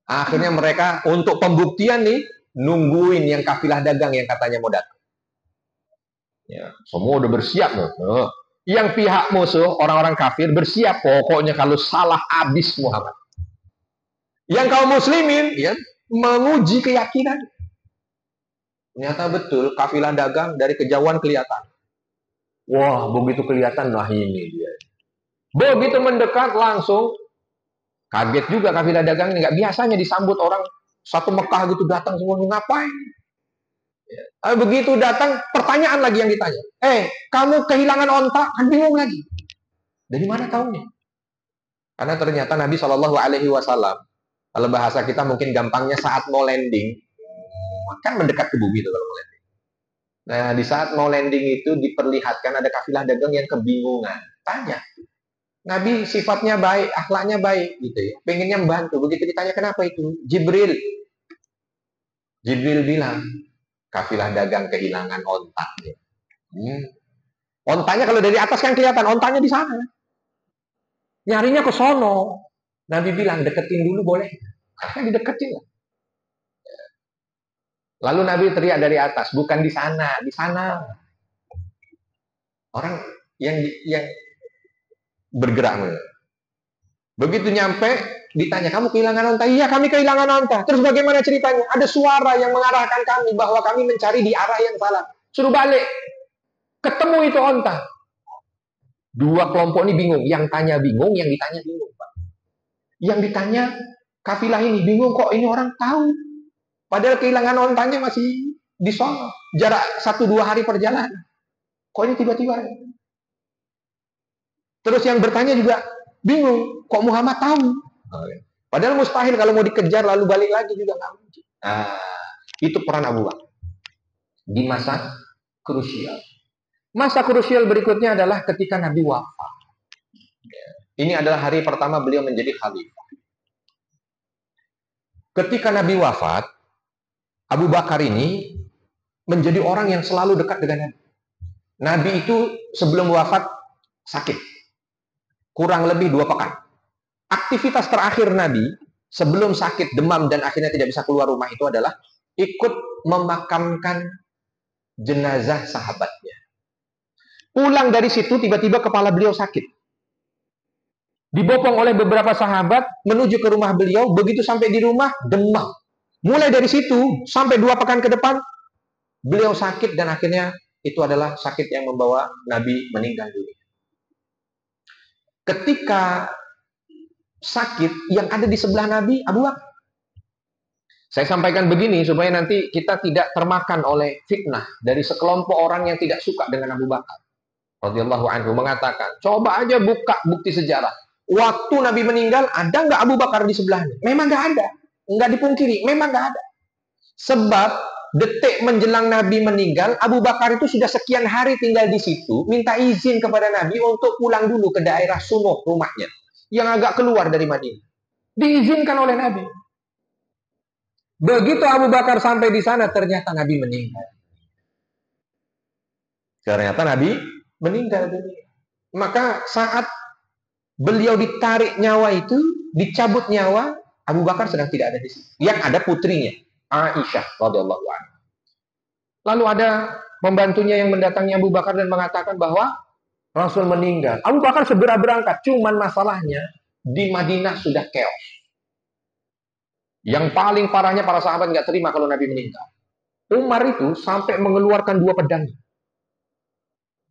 Akhirnya mereka untuk pembuktian nih, nungguin yang kafilah dagang yang katanya mau datang. Ya, semua udah bersiap. Yang pihak musuh, orang-orang kafir, bersiap. Pokoknya kalau salah, habis Muhammad. Yang kaum muslimin, ya, menguji keyakinan. Ternyata betul, kafilah dagang dari kejauhan kelihatan. Wah, begitu kelihatan, nah ini dia. Begitu mendekat langsung, kaget juga kafilah dagang ini. Nggak biasanya disambut orang satu Mekah gitu datang semua, ngapain? Ya. Begitu datang, pertanyaan lagi yang ditanya. Kamu kehilangan onta? Kan bingung lagi. Dari mana tahunya? Karena ternyata Nabi Shallallahu Alaihi Wasallam, kalau bahasa kita mungkin gampangnya saat mau landing, kan mendekat ke bumi itu kalau mau landing. Nah, di saat mau landing itu diperlihatkan ada kafilah dagang yang kebingungan. Tanya. Nabi sifatnya baik, akhlaknya baik gitu ya. Pengennya membantu. Begitu ditanya kenapa itu? Jibril bilang, kafilah dagang kehilangan ontanya. Ontanya kalau dari atas kan kelihatan, ontanya di sana. Nyarinya ke sono. Nabi bilang, deketin dulu boleh. Karena dideketin. Lalu Nabi teriak dari atas, bukan di sana, di sana. Orang yang bergerak. Begitu nyampe, ditanya, kamu kehilangan onta? Iya, kami kehilangan onta. Terus bagaimana ceritanya? Ada suara yang mengarahkan kami bahwa kami mencari di arah yang salah. Suruh balik. Ketemu itu onta. Dua kelompok ini bingung. Yang tanya bingung, yang ditanya bingung. Pak. Yang ditanya, kafilah ini bingung kok ini orang tahu. Padahal kehilangan ontanya masih di sono. Jarak 1-2 hari perjalanan. Kok ini tiba-tiba? Terus yang bertanya juga bingung. Kok Muhammad tahu? Padahal mustahil kalau mau dikejar lalu balik lagi juga nggak mungkin. Itu peran Abu Bakar. Di masa krusial. Masa krusial berikutnya adalah ketika Nabi wafat. Ini adalah hari pertama beliau menjadi khalifah. Ketika Nabi wafat, Abu Bakar ini menjadi orang yang selalu dekat dengan Nabi. Nabi itu sebelum wafat sakit. Kurang lebih 2 pekan. Aktivitas terakhir Nabi sebelum sakit, demam, dan akhirnya tidak bisa keluar rumah itu adalah ikut memakamkan jenazah sahabatnya. Pulang dari situ, tiba-tiba kepala beliau sakit. Dibopong oleh beberapa sahabat menuju ke rumah beliau. Begitu sampai di rumah, demam. Mulai dari situ, sampai 2 pekan ke depan, beliau sakit dan akhirnya itu adalah sakit yang membawa Nabi meninggal dunia. Ketika sakit, yang ada di sebelah Nabi, Abu Bakar. Saya sampaikan begini, supaya nanti kita tidak termakan oleh fitnah dari sekelompok orang yang tidak suka dengan Abu Bakar radhiyallahu anhu, mengatakan, coba aja buka bukti sejarah. Waktu Nabi meninggal, ada nggak Abu Bakar di sebelahnya? Memang nggak ada. Nggak dipungkiri, memang nggak ada. Sebab detik menjelang Nabi meninggal, Abu Bakar itu sudah sekian hari tinggal di situ, minta izin kepada Nabi untuk pulang dulu ke daerah Sunuh, rumahnya, yang agak keluar dari Madinah. Diizinkan oleh Nabi. Begitu Abu Bakar sampai di sana, ternyata Nabi meninggal. Ternyata Nabi meninggal dunia. Maka saat beliau ditarik nyawa itu, dicabut nyawa, Abu Bakar sedang tidak ada di situ. Yang ada putrinya, Aisyah radhiyallahu anha. Lalu ada pembantunya yang mendatangi Abu Bakar dan mengatakan bahwa Rasul meninggal. Abu Bakar segera berangkat. Cuman masalahnya di Madinah sudah chaos. Yang paling parahnya para sahabat nggak terima kalau Nabi meninggal. Umar itu sampai mengeluarkan 2 pedang.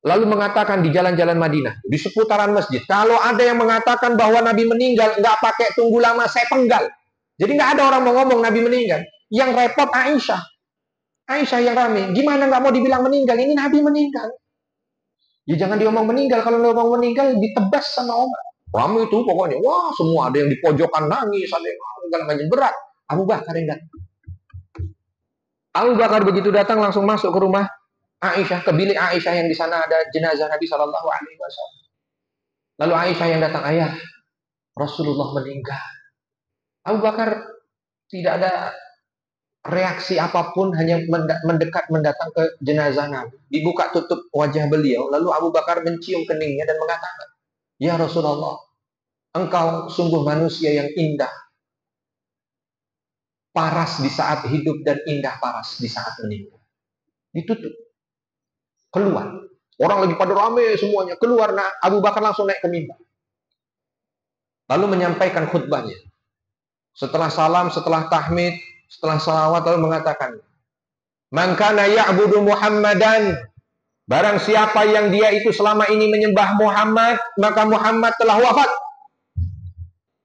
Lalu mengatakan di jalan-jalan Madinah, di seputaran masjid, kalau ada yang mengatakan bahwa Nabi meninggal, nggak pakai tunggu lama, saya penggal. Jadi nggak ada orang mau ngomong Nabi meninggal. Yang repot Aisyah. Aisyah yang rame. Gimana nggak mau dibilang meninggal? Ini Nabi meninggal. Ya jangan diomong meninggal. Kalau ngomong meninggal, ditebas sama Umar. Rame itu pokoknya. Wah, semua ada yang di pojokan nangis, ada yang segala macam berat. Abu Bakar yang datang. Abu Bakar begitu datang langsung masuk ke rumah Aisyah, ke bilik Aisyah yang di sana ada jenazah Nabi Shallallahu Alaihi Wasallam. Lalu Aisyah yang datang, ayah, Rasulullah meninggal. Abu Bakar tidak ada reaksi apapun, hanya mendekat mendatang ke jenazah Nabi. Dibuka tutup wajah beliau, lalu Abu Bakar mencium keningnya dan mengatakan, ya Rasulullah, engkau sungguh manusia yang indah, paras di saat hidup dan indah paras di saat meninggal. Ditutup. Keluar. Orang lagi pada rame semuanya. Keluar. Nah, Abu Bakar langsung naik ke mimbar. Lalu menyampaikan khutbahnya. Setelah salam, setelah tahmid, setelah salawat, lalu mengatakan, man kana ya'budu Muhammadan, barang siapa yang dia itu selama ini menyembah Muhammad, maka Muhammad telah wafat.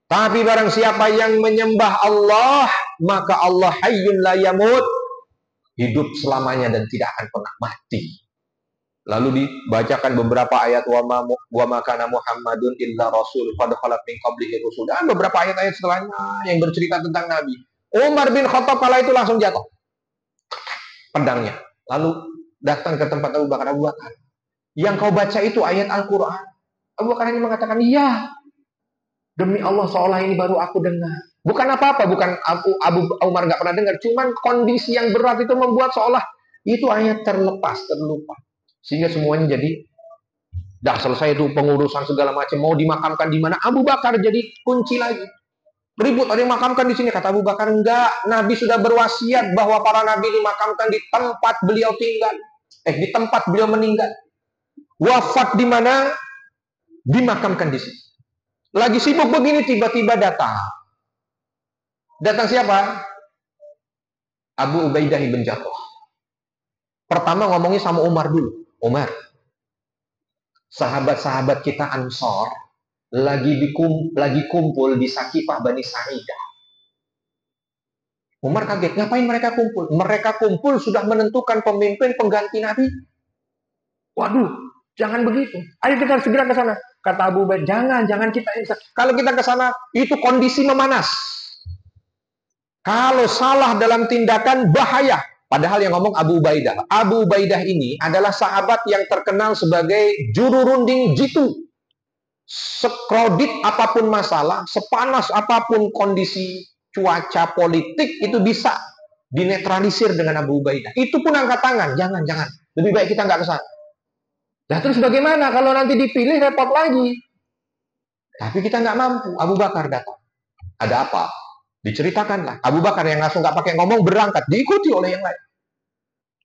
Tapi barang siapa yang menyembah Allah, maka Allah hayyun la yamut, hidup selamanya dan tidak akan pernah mati. Lalu dibacakan beberapa ayat wa ma kana Muhammadun illa rasul qad khalat min qablihi rusul, dan beberapa ayat-ayat setelahnya yang bercerita tentang Nabi. Umar bin Khattab kala itu langsung jatuh pedangnya. Lalu datang ke tempat Abu Bakar, Abu Bakar, yang kau baca itu ayat Al-Quran. Abu Bakar hanya mengatakan, iya, demi Allah seolah ini baru aku dengar. Bukan apa-apa, bukan Abu Umar nggak pernah dengar, cuman kondisi yang berat itu membuat seolah itu ayat terlupa. Sehingga semuanya jadi, dah selesai itu pengurusan segala macam, mau dimakamkan di mana, Abu Bakar jadi kunci lagi. Ribut, ada yang makamkan di sini, kata Abu Bakar, enggak, Nabi sudah berwasiat bahwa para nabi dimakamkan di tempat beliau tinggal, di tempat beliau meninggal. Wafat di mana, dimakamkan di sini. Lagi sibuk begini, tiba-tiba datang. Datang siapa? Abu Ubaidah bin Jarrah. Pertama ngomongnya sama Umar dulu. Umar, sahabat-sahabat kita Ansor lagi kumpul di Sakifah Bani Sa'idah. Umar kaget, ngapain mereka kumpul? Mereka kumpul sudah menentukan pemimpin pengganti Nabi. Waduh, jangan begitu. Ayo kita segera ke sana. Kata Abu Ubaidah, jangan kita. Kalau kita ke sana, itu kondisi memanas. Kalau salah dalam tindakan, bahaya. Padahal yang ngomong Abu Ubaidah. Abu Ubaidah ini adalah sahabat yang terkenal sebagai juru runding jitu. Sekrodit apapun masalah, sepanas apapun kondisi cuaca politik, itu bisa dinetralisir dengan Abu Ubaidah. Itu pun angkat tangan. Jangan. Lebih baik kita nggak ke sana. Nah terus bagaimana kalau nanti dipilih repot lagi? Tapi kita nggak mampu. Abu Bakar datang. Ada apa? Diceritakanlah. Abu Bakar yang langsung nggak pakai ngomong berangkat, diikuti oleh yang lain.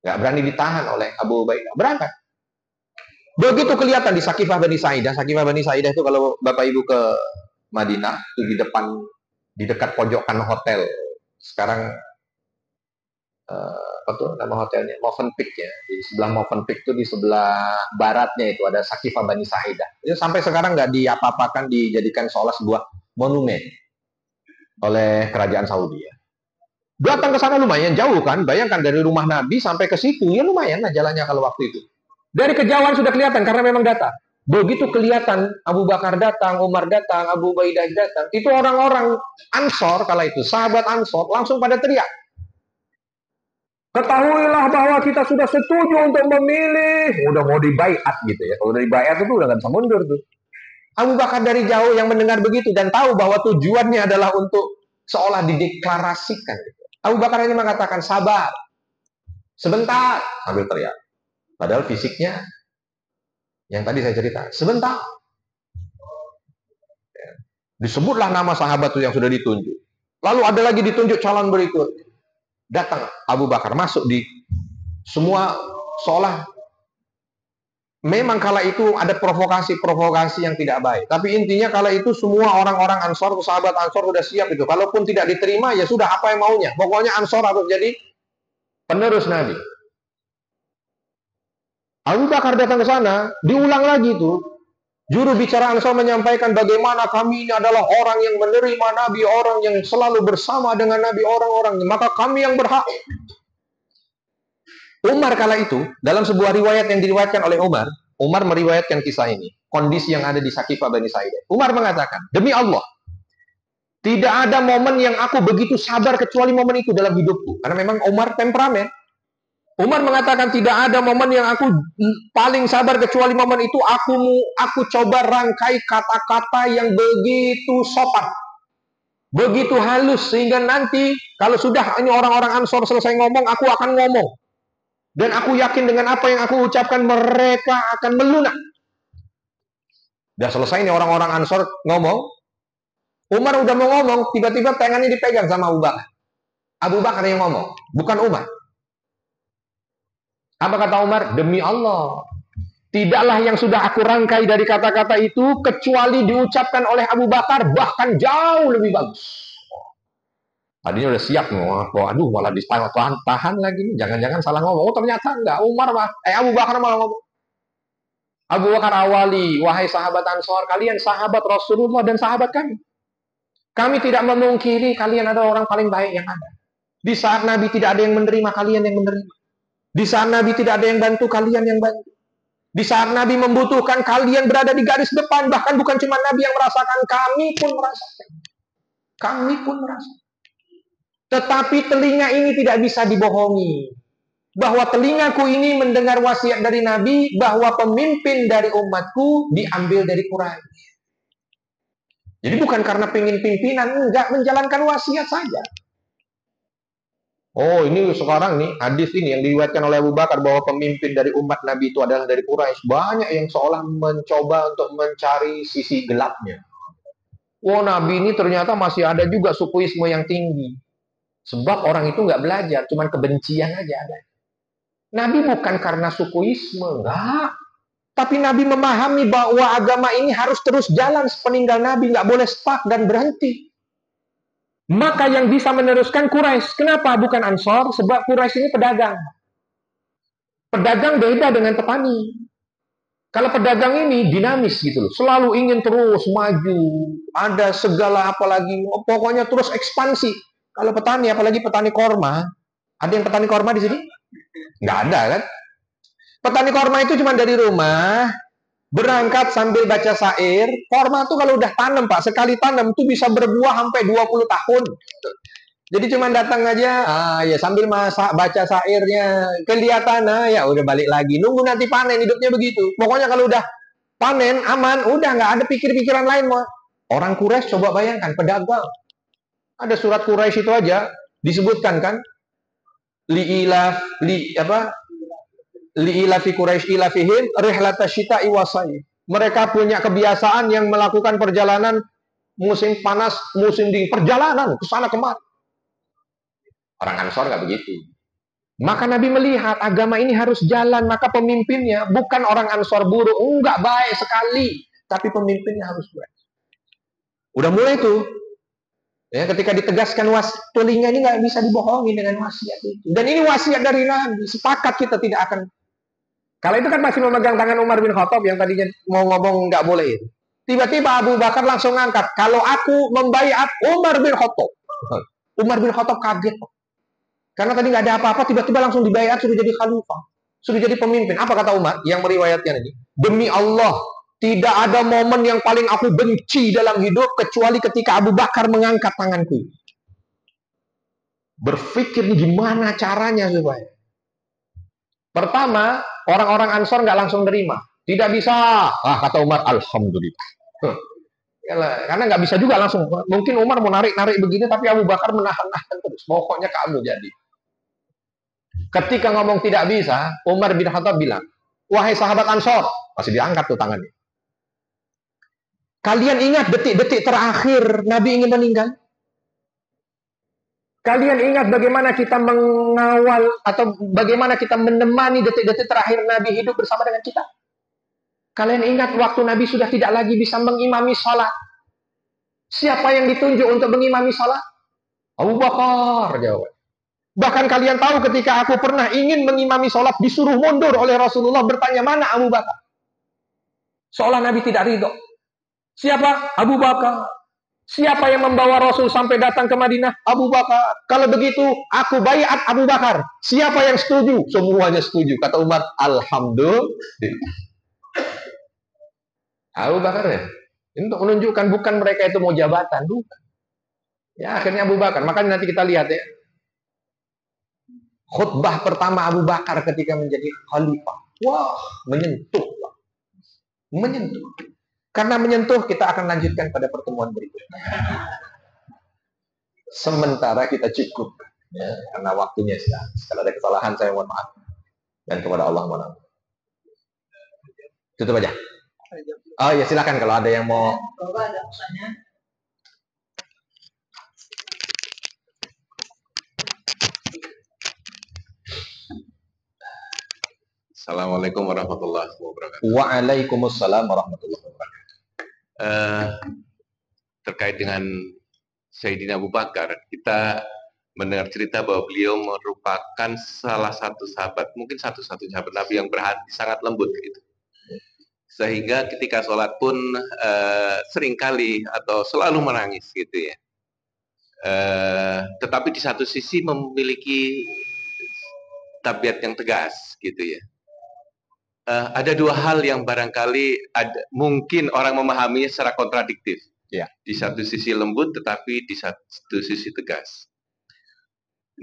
Nggak berani ditahan oleh Abu Ubaidah, berangkat. Begitu kelihatan di Sakifah Bani Sa'idah. Sakifah Bani Sa'idah itu kalau Bapak Ibu ke Madinah, itu di dekat pojokan hotel. Sekarang apa tuh nama hotelnya? Movenpick ya. Di sebelah Movenpick itu, di sebelah baratnya itu ada Sakifah Bani Sa'idah. Itu sampai sekarang nggak diapa-apakan, dijadikan seolah sebuah monumen oleh kerajaan Saudi ya. Datang ke sana lumayan jauh kan, bayangkan dari rumah Nabi sampai ke situ, ya lumayan lah jalannya kalau waktu itu. Dari kejauhan sudah kelihatan karena memang datang. Begitu kelihatan Abu Bakar datang, Umar datang, Abu Ubaidah datang, itu orang-orang Ansor kala itu, sahabat Ansor langsung pada teriak. Ketahuilah bahwa kita sudah setuju untuk memilih, udah mau dibaiat gitu ya. Kalau dari baiat itu udah nggak bisa mundur tuh. Abu Bakar dari jauh yang mendengar begitu dan tahu bahwa tujuannya adalah untuk seolah dideklarasikan. Abu Bakar hanya mengatakan sabar, sebentar, sambil teriak. Padahal fisiknya yang tadi saya cerita, sebentar. Disebutlah nama sahabat itu yang sudah ditunjuk. Lalu ada lagi ditunjuk calon berikut. Datang Abu Bakar masuk di semua seolah. Memang kala itu ada provokasi yang tidak baik. Tapi intinya kala itu semua orang-orang Ansor, sahabat Ansor sudah siap itu. Kalaupun tidak diterima, ya sudah apa yang maunya. Pokoknya Ansor harus jadi penerus Nabi. Abu Bakar datang ke sana, diulang lagi itu. Juru bicara Ansor menyampaikan bagaimana kami ini adalah orang yang menerima Nabi, orang yang selalu bersama dengan Nabi, orang-orang. Maka kami yang berhak. Umar kala itu, dalam sebuah riwayat yang diriwayatkan oleh Umar meriwayatkan kisah ini, kondisi yang ada di Sakifah Bani Sa'idah. Umar mengatakan, demi Allah, Tidak ada momen yang aku begitu sabar kecuali momen itu dalam hidupku. Karena memang Umar temperamen. Umar mengatakan tidak ada momen yang aku paling sabar kecuali momen itu. Aku coba rangkai kata-kata yang begitu sopan, begitu halus, sehingga nanti kalau sudah ini orang-orang Ansor selesai ngomong, aku akan ngomong. Dan aku yakin dengan apa yang aku ucapkan mereka akan melunak. Udah selesai nih orang-orang Ansor ngomong. Umar udah mau ngomong, tiba-tiba tangannya dipegang sama Abu Bakar. Abu Bakar yang ngomong, bukan Umar. Apa kata Umar? Demi Allah, tidaklah yang sudah aku rangkai dari kata-kata itu kecuali diucapkan oleh Abu Bakar, bahkan jauh lebih bagus. Tadinya udah siap ngomong, aduh malah ditahan lagi nih, jangan-jangan salah ngomong. Oh ternyata enggak, Abu Bakar malah ngomong. Abu Bakar awali, wahai sahabat Ansor, kalian sahabat Rasulullah dan sahabat kami. Kami tidak memungkiri kalian adalah orang paling baik yang ada. Di saat Nabi tidak ada yang menerima, kalian yang menerima. Di saat Nabi tidak ada yang bantu, kalian yang bantu. Di saat Nabi membutuhkan, kalian berada di garis depan. Bahkan bukan cuma Nabi yang merasakan, kami pun merasakan. Kami pun merasakan. Tetapi telinga ini tidak bisa dibohongi. Bahwa telingaku ini mendengar wasiat dari Nabi, bahwa pemimpin dari umatku diambil dari Quraisy. Jadi bukan karena pengen pimpinan, enggak, menjalankan wasiat saja. Oh, ini sekarang nih, hadis ini yang diriwayatkan oleh Abu Bakar bahwa pemimpin dari umat Nabi itu adalah dari Quraisy. Banyak yang seolah mencoba untuk mencari sisi gelapnya. Oh, Nabi ini ternyata masih ada juga sukuisme yang tinggi. Sebab orang itu nggak belajar, cuman kebencian aja ada. Nabi bukan karena sukuisme, enggak. Tapi Nabi memahami bahwa agama ini harus terus jalan sepeninggal Nabi, nggak boleh stuck dan berhenti. Maka yang bisa meneruskan Quraisy. Kenapa? Bukan Ansor, sebab Quraisy ini pedagang. Pedagang beda dengan petani. Kalau pedagang ini dinamis gitu loh, selalu ingin terus maju, ada segala apalagi, pokoknya terus ekspansi. Kalau petani, apalagi petani korma, ada yang petani korma di sini? Nggak ada kan? Petani korma itu cuma dari rumah, berangkat sambil baca syair. Korma tuh kalau udah tanam, Pak, sekali tanam tuh bisa berbuah sampai 20 tahun. Jadi cuma datang aja, ya sambil masak, baca syairnya, kelihatan, ya udah balik lagi. Nunggu nanti panen, hidupnya begitu. Pokoknya kalau udah panen, aman, udah nggak ada pikir-pikiran lain. Orang Quraisy coba bayangkan, pedagang. Ada surat Quraisy itu aja, disebutkan kan, li'ilafi Quraisy ilafihim rihlatasyita'i wasai. Mereka punya kebiasaan yang melakukan perjalanan musim panas, musim dingin, perjalanan ke sana kemari. Orang Ansor nggak begitu. Maka Nabi melihat agama ini harus jalan, maka pemimpinnya bukan orang Ansor buruk, enggak, baik sekali, tapi pemimpinnya harus baik. Udah mulai tuh. Ya, ketika ditegaskan telinga ini nggak bisa dibohongi dengan wasiat itu. Dan ini wasiat dari Nabi. Sepakat kita tidak akan. Kalau itu kan masih memegang tangan Umar bin Khattab yang tadinya mau ngomong nggak boleh itu. Tiba-tiba Abu Bakar langsung ngangkat. Kalau aku membaiat Umar bin Khattab. Umar bin Khattab kaget. Karena tadi nggak ada apa-apa, tiba-tiba langsung dibaiat, sudah jadi khalifah. Sudah jadi pemimpin. Apa kata Umar yang meriwayatkan ini? Demi Allah, tidak ada momen yang paling aku benci dalam hidup kecuali ketika Abu Bakar mengangkat tanganku. Berpikir gimana caranya supaya. Pertama, orang-orang Ansor nggak langsung terima. Tidak bisa. Kata Umar, alhamdulillah. Karena nggak bisa juga langsung. Mungkin Umar mau narik-narik begini, tapi Abu Bakar menahan-nahan terus. Pokoknya kamu jadi. Ketika ngomong tidak bisa, Umar bin Khattab bilang, wahai sahabat Ansor, masih diangkat tuh tangannya. Kalian ingat detik-detik terakhir Nabi ingin meninggal? Kalian ingat bagaimana kita mengawal atau bagaimana kita menemani detik-detik terakhir Nabi hidup bersama dengan kita? Kalian ingat waktu Nabi sudah tidak lagi bisa mengimami sholat? Siapa yang ditunjuk untuk mengimami sholat? Abu Bakar, jawab. Bahkan kalian tahu ketika aku pernah ingin mengimami sholat, disuruh mundur oleh Rasulullah, bertanya mana Abu Bakar? Seolah Nabi tidak ridho. Siapa? Abu Bakar. Siapa yang membawa Rasul sampai datang ke Madinah? Abu Bakar. Kalau begitu, aku baiat Abu Bakar. Siapa yang setuju? Semuanya setuju. Kata Umar, alhamdulillah. Abu Bakar ya. Untuk menunjukkan bukan mereka itu mau jabatan, bukan. Ya, akhirnya Abu Bakar. Makanya nanti kita lihat ya. Khutbah pertama Abu Bakar ketika menjadi khalifah. Wah, menyentuh. Menyentuh. Karena menyentuh, kita akan lanjutkan pada pertemuan berikutnya. Sementara kita cukup. Ya, karena waktunya sudah. Kalau ada kesalahan, saya mohon maaf. Dan kepada Allah mohon maaf. Tutup aja. Oh ya, silakan kalau ada yang mau. Bapak ada pesannya. Assalamualaikum warahmatullahi wabarakatuh. Waalaikumsalam warahmatullahi wabarakatuh. Terkait dengan Sayyidina Abu Bakar, kita mendengar cerita bahwa beliau merupakan salah satu sahabat, mungkin satu-satunya sahabat Nabi yang berhati sangat lembut gitu. Sehingga ketika sholat pun seringkali atau selalu menangis gitu ya. Tetapi di satu sisi memiliki tabiat yang tegas gitu ya. Ada dua hal yang barangkali mungkin orang memahaminya secara kontradiktif. Ya. Di satu sisi lembut, tetapi di satu sisi tegas.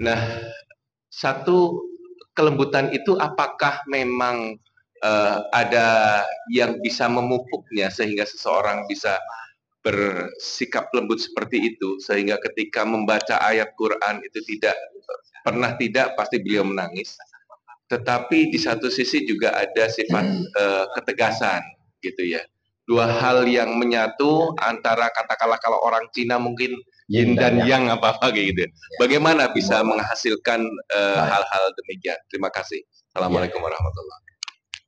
Nah, satu kelembutan itu apakah memang ada yang bisa memupuknya sehingga seseorang bisa bersikap lembut seperti itu, sehingga ketika membaca ayat Quran itu tidak pasti beliau menangis. Tetapi di satu sisi juga ada sifat ketegasan gitu ya. Dua hal yang menyatu antara katakanlah kalau orang Cina mungkin yin dan yang apa-apa gitu. Bagaimana bisa menghasilkan hal-hal demikian? Terima kasih. Assalamualaikum warahmatullahi wabarakatuh.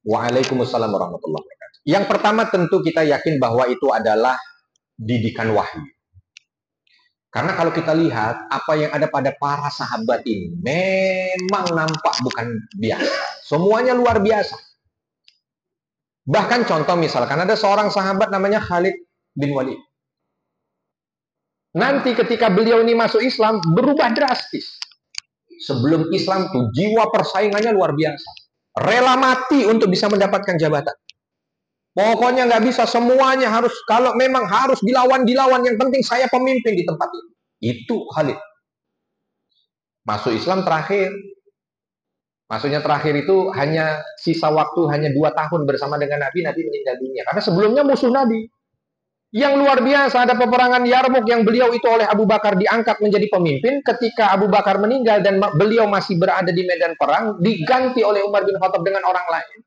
Waalaikumsalam warahmatullahi wabarakatuh. Yang pertama tentu kita yakin bahwa itu adalah didikan wahyu. Karena kalau kita lihat apa yang ada pada para sahabat ini memang nampak bukan biasa. Semuanya luar biasa. Bahkan contoh misalkan ada seorang sahabat namanya Khalid bin Walid. Nanti ketika beliau ini masuk Islam berubah drastis. Sebelum Islam tuh jiwa persaingannya luar biasa. Rela mati untuk bisa mendapatkan jabatan. Pokoknya nggak bisa, semuanya harus, kalau memang harus dilawan, yang penting saya pemimpin di tempat ini. Itu Khalid. Masuk Islam terakhir. Maksudnya terakhir itu hanya sisa waktu hanya 2 tahun bersama dengan Nabi meninggal dunia. Karena sebelumnya musuh Nabi. Yang luar biasa, ada peperangan Yarmuk yang beliau itu oleh Abu Bakar diangkat menjadi pemimpin. Ketika Abu Bakar meninggal dan beliau masih berada di medan perang, diganti oleh Umar bin Khattab dengan orang lain.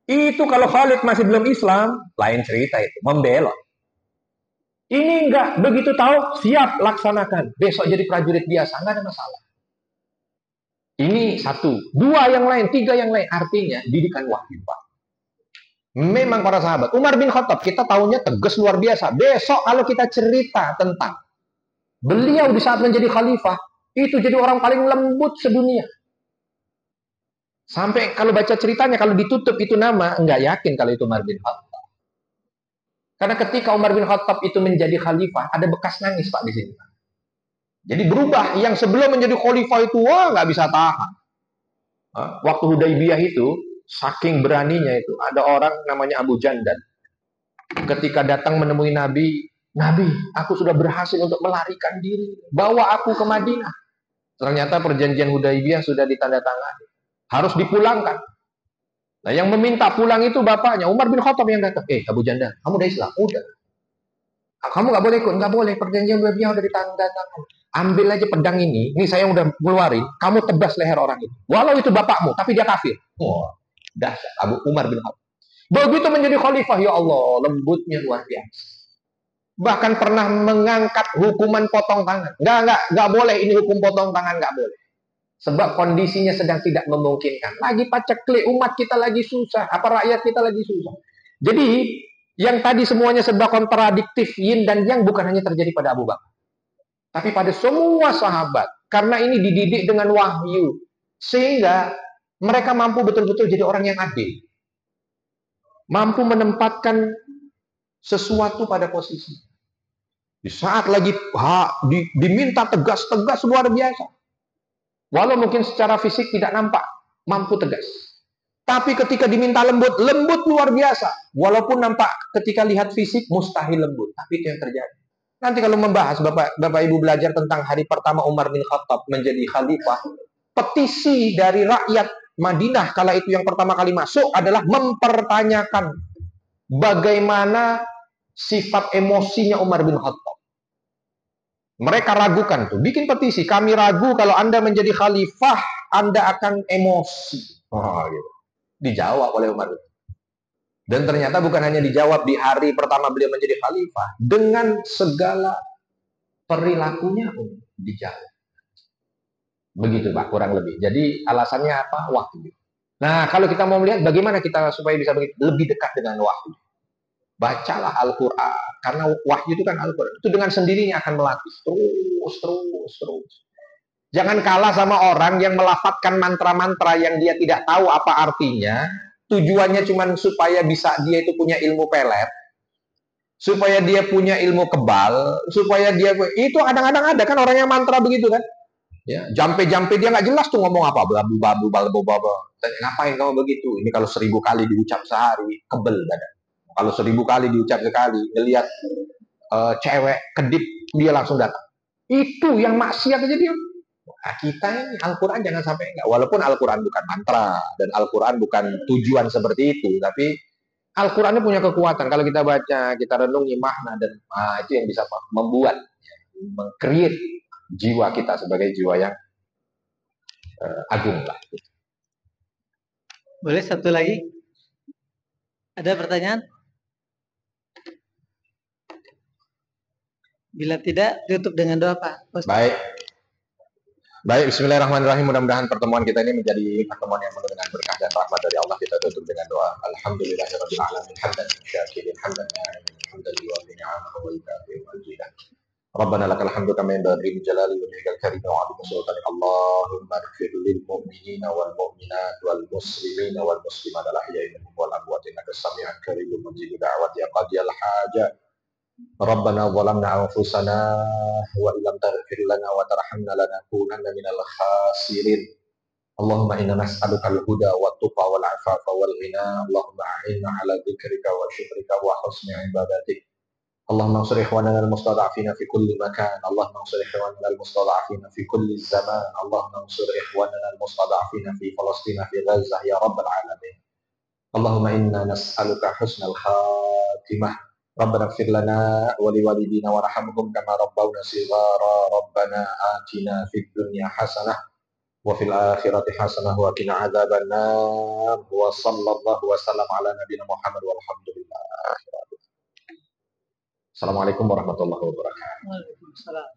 Itu kalau Khalid masih belum Islam, lain cerita itu, membelot. Ini enggak, begitu tahu, siap laksanakan. Besok jadi prajurit biasa, enggak ada masalah. Ini 1, 2 yang lain, 3 yang lain. Artinya, didikan wahyu, Pak. Memang para sahabat. Umar bin Khattab, kita tahunya tegas luar biasa. Besok kalau kita cerita tentang beliau di saat menjadi khalifah, itu jadi orang paling lembut sedunia. Sampai kalau baca ceritanya, kalau ditutup itu nama, enggak yakin kalau itu Umar bin Khattab. Karena ketika Umar bin Khattab itu menjadi khalifah, ada bekas nangis Pak di sini. Jadi berubah. Yang sebelum menjadi khalifah itu, wah nggak bisa tahan. Waktu Hudaybiyah itu, saking beraninya itu, ada orang namanya Abu Jandal. Ketika datang menemui Nabi, Nabi, aku sudah berhasil untuk melarikan diri. Bawa aku ke Madinah. Ternyata perjanjian Hudaybiyah sudah ditandatangani. Harus dipulangkan. Nah, yang meminta pulang itu bapaknya, Umar bin Khattab yang datang. Abu Jandal, kamu udah Islam? Udah. Kamu nggak boleh ikut? Nggak boleh. Perjanjian Hudaybiyah udah ditandatangani. Ambil aja pedang ini saya udah keluarin, kamu tebas leher orang itu. Walau itu bapakmu, tapi dia kafir. Dahsyat. Abu Umar bin Khattab. Begitu menjadi khalifah, ya Allah, lembutnya luar biasa. Bahkan pernah mengangkat hukuman potong tangan. Nggak boleh ini hukum potong tangan, nggak boleh. Sebab kondisinya sedang tidak memungkinkan. Lagi paceklik, umat kita lagi susah. Apa rakyat kita lagi susah. Jadi, yang tadi semuanya serba kontradiktif, yin dan yang bukan hanya terjadi pada Abu Bakar. Tapi pada semua sahabat. Karena ini dididik dengan wahyu. Sehingga mereka mampu betul-betul jadi orang yang adil. Mampu menempatkan sesuatu pada posisi. Di saat lagi diminta tegas-tegas luar biasa. Walau mungkin secara fisik tidak nampak, mampu tegas. Tapi ketika diminta lembut luar biasa. Walaupun nampak ketika lihat fisik, mustahil lembut. Tapi itu yang terjadi. Nanti kalau membahas Bapak Ibu belajar tentang hari pertama Umar bin Khattab menjadi khalifah, petisi dari rakyat Madinah kala itu yang pertama kali masuk adalah mempertanyakan bagaimana sifat emosinya Umar bin Khattab. Mereka ragukan tuh, bikin petisi, kami ragu kalau Anda menjadi khalifah, Anda akan emosi. Oh, gitu. Dijawab oleh Umar. Dan ternyata bukan hanya dijawab di hari pertama beliau menjadi khalifah, dengan segala perilakunya dijawab. Begitu Pak, kurang lebih. Jadi alasannya apa? Wahyu. Nah, kalau kita mau melihat bagaimana kita supaya bisa lebih dekat dengan wahyu. Bacalah Al-Quran. Karena wahyu itu kan Al-Quran. Itu dengan sendirinya akan melatih. Terus. Jangan kalah sama orang yang melafadzkan mantra-mantra yang dia tidak tahu apa artinya. Tujuannya cuma supaya bisa dia itu punya ilmu pelet. Supaya dia punya ilmu kebal. Supaya dia... Itu kadang-kadang ada kan orang yang mantra begitu kan. Ya, jampe-jampe dia nggak jelas tuh ngomong apa. Babu-babu. Ngapain kamu begitu? Ini kalau 1000 kali diucap sehari, kebel badan. Kalau 1000 kali diucap sekali, ngelihat cewek kedip, dia langsung datang. Itu yang maksiat aja dia. Nah, kita ini Al-Quran jangan sampai enggak. Walaupun Al-Quran bukan mantra dan Al-Quran bukan tujuan seperti itu, tapi Al-Quran punya kekuatan. Kalau kita baca, kita renungi makna dan itu yang bisa membuat, meng-create jiwa kita sebagai jiwa yang agung lah. Boleh satu lagi? Ada pertanyaan? Bila tidak, tutup dengan doa Pak. Baik, bismillahirrahmanirrahim. Mudah-mudahan pertemuan kita ini menjadi pertemuan yang penuh dengan berkah dan rahmat dari Allah. Kita tutup dengan doa. Alhamdulillahirabbil alamin. Hamdan syakirin, hamdan hamdan liwa'li ni'amahu wa ikafi wa jidah. Rabbana lakal hamdu kama yanbaghi li jalali wajhikal karim wa 'azimi sultanik. Allahumma ighfir lil mu'minina wal mu'minat wal muslimina wal muslimat al ahya'i minhum wal amwat innaka sami'un qaribun mujibud da'wati ya qadiyal hajat. Rabbana zalamna anfusana wa illam taghfir lana wa tarhamna lanakunanna minal khasirin. Allahumma inna nas'aluka al-huda wa tuqa wal 'afafa wal ghina. Allahumma a'inna 'ala dzikrika wa syukrika wa husni ibadatik. Allahumma ansur ikhwanana al-mustada'afina fi kulli makan. Allahumma ansur ikhwanana al-mustada'afina fi kulli zaman. Allahumma ansur ikhwanana al-mustada'afina fi Palestina fi Gaza ya rabbal alamin. Allahumma inna nas'aluka husnal khatimah. Rabbana ighfir lana wa liwalidina warhamhum kama rabbawna shighara. Rabbana atina fid dunya hasanah wa fil akhirati hasanah wa qina adzabannar. Wa sallallahu wa sallam ala nabiyyina Muhammad walhamdulillah. Assalamualaikum warahmatullahi wabarakatuh. Waalaikumsalam.